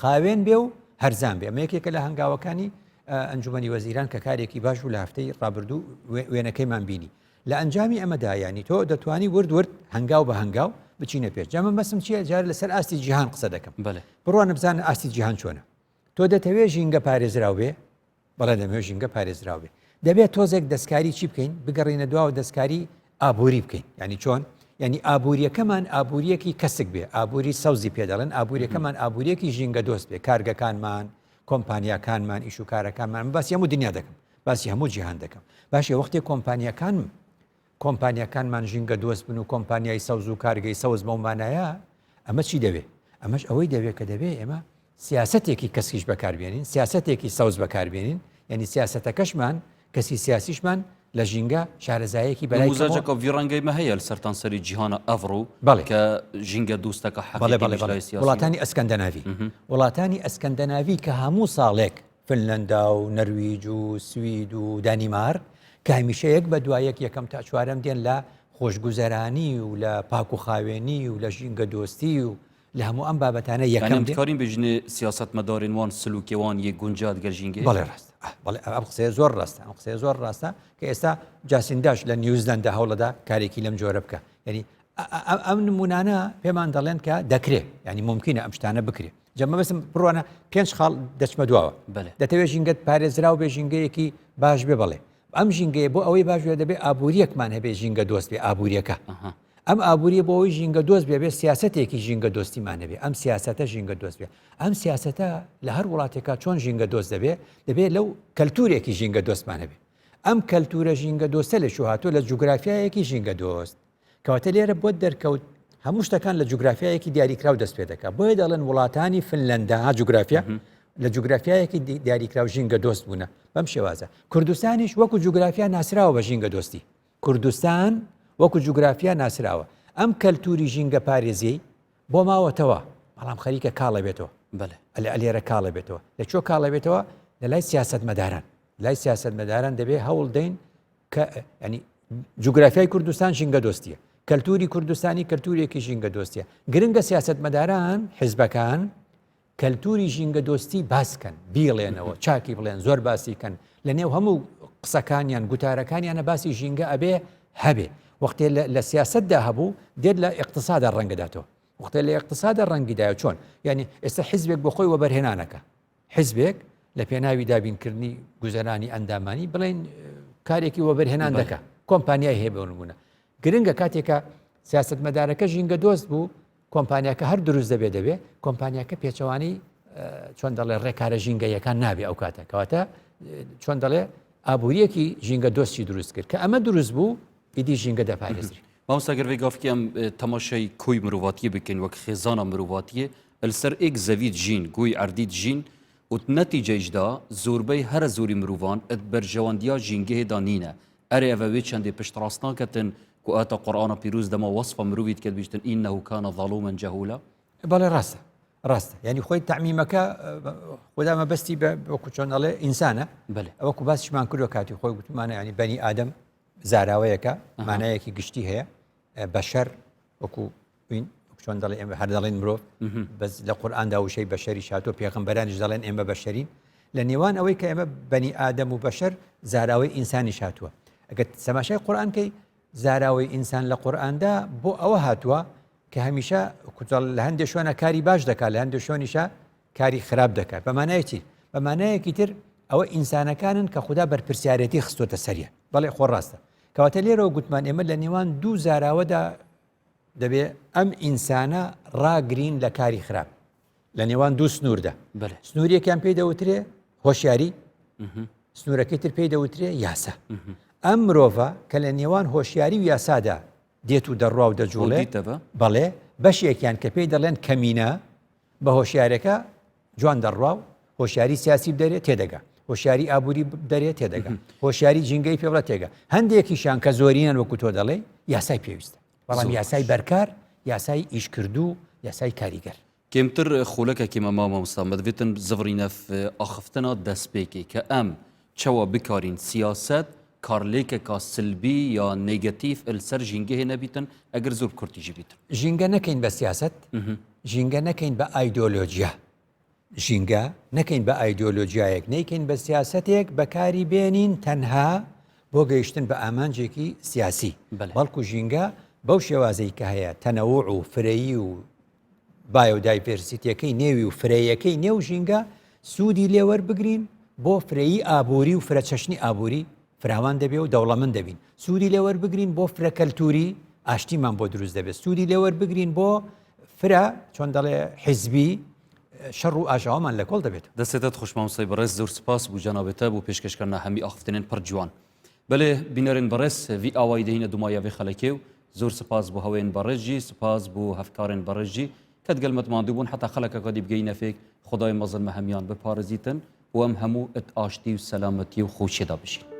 خاوێن بێ و هەرزان بێ ئەمە یەکێکە لە هەنگاوەکانی ئەنجومەنی وەزیران کە کارێکی باش و لە هەفتەی ڕابردوو وێنەکەیمان بینی لە ئەنجامی ئەمەدا ینی تۆ دەتوانی ورد هەنگاو بە هەنگاو بچینە پێش جامە مەسم چیە جار لەسەر ئاستی جیهان قسە دەکەم بڕوانە بزانە ئاستی جیهان چۆنە تۆ دەتەوێت ژینگە پارێزراو بێ بەڵێ دەمەوێت ژینگە پارێزراو بێ دەبێت تۆزێک دەستکاری چی بکەین بگەڕینە دواوە دەستکاری ئابووری بکەین ینی چۆن ینی ئابوووریەکەمان ئابوووریەکی کەسک بێ ئابووری سەوزی پێدەڵێن ئابوووریەکەمان ئابوووریەکی ژینگە دۆست بێ کارگەکانمان کۆمپانیاکانمان ئیش و کارەکانمان باسی هەموو دنیا دەکەم باسی هەموو جیهان دەکەم باشێ وەختی کۆمپانیاکانمان ژینگە دۆست بن و کۆمپانیای سەوز و کارگەی سەوز بەمانایە ئەمە چی دەوێت ئەمەش ئەوەی دەوێت کە دەبێت ئێمە سیاسەتێکی کەسیش بەکاربێنین سیاسەتێکی سەوز بەکاربێنین ینی سیاسەتەکەشمان کەسی سیاسیشمان لە ژینگە شارەزایەکی بەلایزاجەکە ڤیڕەنگەی مە هەیە لە سەرتانسەری جیهانە ئەڤڕوو کە ژینگە دووستەکە وڵاتانی ئەسکەندەناوی وڵاتانی ئەسکەندەناوی کە هەموو ساڵێک فنلەندا و نەرویج و سوید و دانیمار کە هەمیشە یەک بە دوایەک یەکەم تا چوارەم دێن لە خۆشگوزەرانی و لە پاک و خاوێنی و لە ژینگە دۆستی و لە هەموو ئەم بابەتانە یەکەم کارین بژنێ سیاست مەدارین وان سلوکێوان یەک گونجات گەرژینگە بەڵێ ڕاست ئەم قسەیە زۆر ڕاستە ئەم قسەیە زۆر ڕاستە کە ئێستا جاسینداش لە نیوزلەندا هەوڵەدا کارێکی لەم جۆرە بکە ینی ئەم نمونانە پێمان دەڵێن کە دەکرێت ینی ممکنە ئەم شتانە بکرێت جەمە بەسم بڕوانە 5 خاڵ دەچمە دواوە دەتەوێت ژینگەت پارێزراو بێ ژینگەیەکی باش بێ بڵێ ئەم ژینگەیە بۆ ئەوەی باش دەبێت ئابوووریەکمان هەبێ ژینگە دۆست بێ ئابوووریەکە ئەم ئابووری بۆ ئەوی ژینگە دۆست بێ سیاسەتێکی ژینگە دۆستیمانە بێ ئەم سیاسەتە ژینگە دۆست بێ ئەم سیاسەتە لە هەر وڵاتێکا چۆن ژینگە دۆست دەبێت لەو کەلتورێکی ژینگە دۆستمانە بێ ئەم کەلتورە ژینگە دۆستە لە شوهاتۆ لە جوگرافیایەکی ژینگە دۆست کەواتە لێرە بۆ دەرکەوت هەموو شتەکان لە جوگرافیایەکی دیاریکراو دەست پێ دەکات بۆیە دەڵێن وڵاتانی فنلەندا ها جوگرافیا لە جوگرافیایەکی دیاریکراو ژینگە دۆست بوونە بەم شێوازە کوردستانیش وەکو جوگرافیا ناسراوە بە ژینگە دۆستی کوردستان وەکو جوگرافیا ناسراوە ئەم کەلتوری ژینگە پارێزی بۆ ماوەتەوە بەڵام خەریکە کاڵە بێتەوە لێرە کاڵە بێتەوە لە چۆ کاڵە بێتەوە لە لای سیاسەتمەداران لای سیاسەتمەداران دەبێت هەوڵ دەین کە ینی جوگرافیای کوردستان ژینگە دۆستیە کەلتوری کوردستانی کەلتورێکی ژینگە دۆستیە گرنگە سیاسەتمەداران حیزبەکان کەلتوری ژینگە دۆستی باسکەن بیڵێنەوە چاکی بڵێن زۆر باسیکەن لە نێو هەموو قسەکانیان گوتارەکانیانە باسی ژینگە ئەبێ هەبێ وەختێ لە سیاستدا هەبوو دێت لە اقتصادا ڕەنگەداتەوە وەختێ لە اقتصادا ڕەنگیدایە چۆن یعنی ئێستا حیزبێک بۆ خۆی وەبەرهێنانەکە حیزبێک لە پێناوی دابینکردنی گوزەرانی ئەندامانی بڵێن کارێکی وەبەرهێنان دەکە کۆمپانیای هەیە بە نمونە گرنگە کاتێکە سیاسەتمەدارەکە ژینگە دۆست بوو کۆمپانیاکە هەر دروست دەبێ کۆمپانیاکە پێچەوانی چۆن دەڵێ ڕێکارە ژینگەیەکان نابێ ئەو کاتە کەواتە چۆن دەڵێ ئابوووریەکی ژینگە دۆستی دروست کرد کە ئەمە دروست بوو ئیدی ژینگە دەپارێزی مامۆستاگەر گافکی ئەم تەماشای کۆی مرۆڤاتیە بکەین وەک خێزانە مرۆڤاتیە لەسەر ئێک زەوید ژین گوی ئەردیت ژین و نەتیجەیشدا زۆربەی هەرە زۆری مرۆڤان بەرژەوەندیا ژینگەهێدا نینە ئەرێ ئەڤەوێ چەندێ پشتڕاستناکەتن و ئاتە قورئانە پیرۆز دەما وەسفە مرۆڤیت کرد بیشتن ئینەهو کانە ظەڵومەن جەهولا بەڵێ ڕاستە ینی خۆی تەعمیمەکە خۆدا مەبەستی بە وەکو چۆن دەڵێ ئینسانە ئەوەکو باسیشمان کردوە کاتی خۆی گوتمانە ینی بەنی ئادەم زاراوەیەکە مانایەکی گشتی هەیە بەشەر وەکو چۆن دەڵێ ئێمە هەر دەڵێن مرۆڤ بەس لە قورئاندا وشەی بەشەری شاتۆ پێغەمبەرانیش دەڵێن ئێمە بەشەرین لە نێوان ئەوەی کە ئێمە بەنی ئادەم و بەشەر زاراوەی ئینسانی هاتووە ئەگەر سەماشای قورئانکەی زاراوەی ئینسان لە قورئاندا بۆ ئەوە هاتووە کە هەمیشە لە هەندێک شوێنە کاری باش دەکات لە هەندێک شوێنیشە کاری خراپ دەکات بەمانایەکی بەمانایەکی تر ئەوە ئینسانەکانن کە خوددا بەرپرسیارەتی خستۆتە سەریە بەڵێ خۆ ڕاستە کەواتە لێرەوە گوتمان ئێمە لە نێوان دوو زاراوەدا دەبێ ئەم ئینسانە ڕاگرین لە کاری خراپ لە نێوان دوو سنووردا سنووریەکیان پێی دەوترێ هۆشیاری سنوورەکەی تر پێی دەوترێ یاسا ئەم مرۆڤە کە لە نێوان هۆشیاری و یاسادا دێت و دەڕوا و دەجوڵێ بەڵێ بەشێکیان کە پێی دەڵێن کەمینە بە هۆشیارەکە جوان دەڕوا و هۆشیاری سیاسی بدەرێت تێدەگا هۆشیاری ئابووری دەرێت تێدەگا هۆشیاری جینگەی پێ بڵێ تێگا هەندێکیشان کە زۆرینان وەکو تۆ دەڵێ یاسای پێویستە بەڵام یاسای بەرکار یاسای ئیشکردو یاسای کاریگەر کێمتر خولەکێکی مامۆستا دەبێتن زڤڕینە ئاخفتنا دەستپێکی کە ئەم چەوە بکارین سیاست کارلێکێکا سلبی یا نێگەتیف لەسەر ژینگەهێ نەبیتن ئەگەر زۆر کورتیژی بیتن ژینگە نەکەین بە سیاست ژینگە نەکەین بە ئایدۆلۆجیا ژینگە نەکەین بە ئایدۆلۆژیایەک نەیکەین بە سیاسەتێک بەکاری بێنین تەنها بۆ گەیشتن بە ئامانجێکی سیاسی بەڵکو ژینگە بەو شێوازەی کە هەیە تەنەوع و فرەیی و بایۆدایڤرسیتیەکەی نێوی و فرەیەکەی نێو ژینگە سوودی لێوەربگرین بۆ فرەیی ئابووری و فرەچەشنی ئابووری فراوان دەبێ و دەوڵەمەند دەبین سوودی لێوەربگرین بۆ فرەکەلتوری ئاشتیمان بۆ دروست دەبێت سوودی لێوەربگرین بۆ فرە چۆن دەڵێ حیزبی شەڕ و ئاژاوامان لە کۆڵ دەبێت دەستێتت خوشمامۆستای بەڕێز زۆر سپاس بوو جەنابێتە بۆ پێشکەشکردنا هەمی ئاخفتنێن پڕ جوان بەلێ بینەرێن بەڕێز ڤی ئاوای دەهینە دومایەوێ خەلەکێ و زۆر سپاس بۆ هەوێن بەڕێژی سپاس بۆ هەفکارێن بەڕێژی کە دگەلمەتماندوو بوون حتا خەلەکەکە دی بگەینە فێک خدای مەزن مە هەمیان بپارێزیتن و ئەم هەموو ئەت ئاشتی و سەلامەتی و خۆشیێدا بشین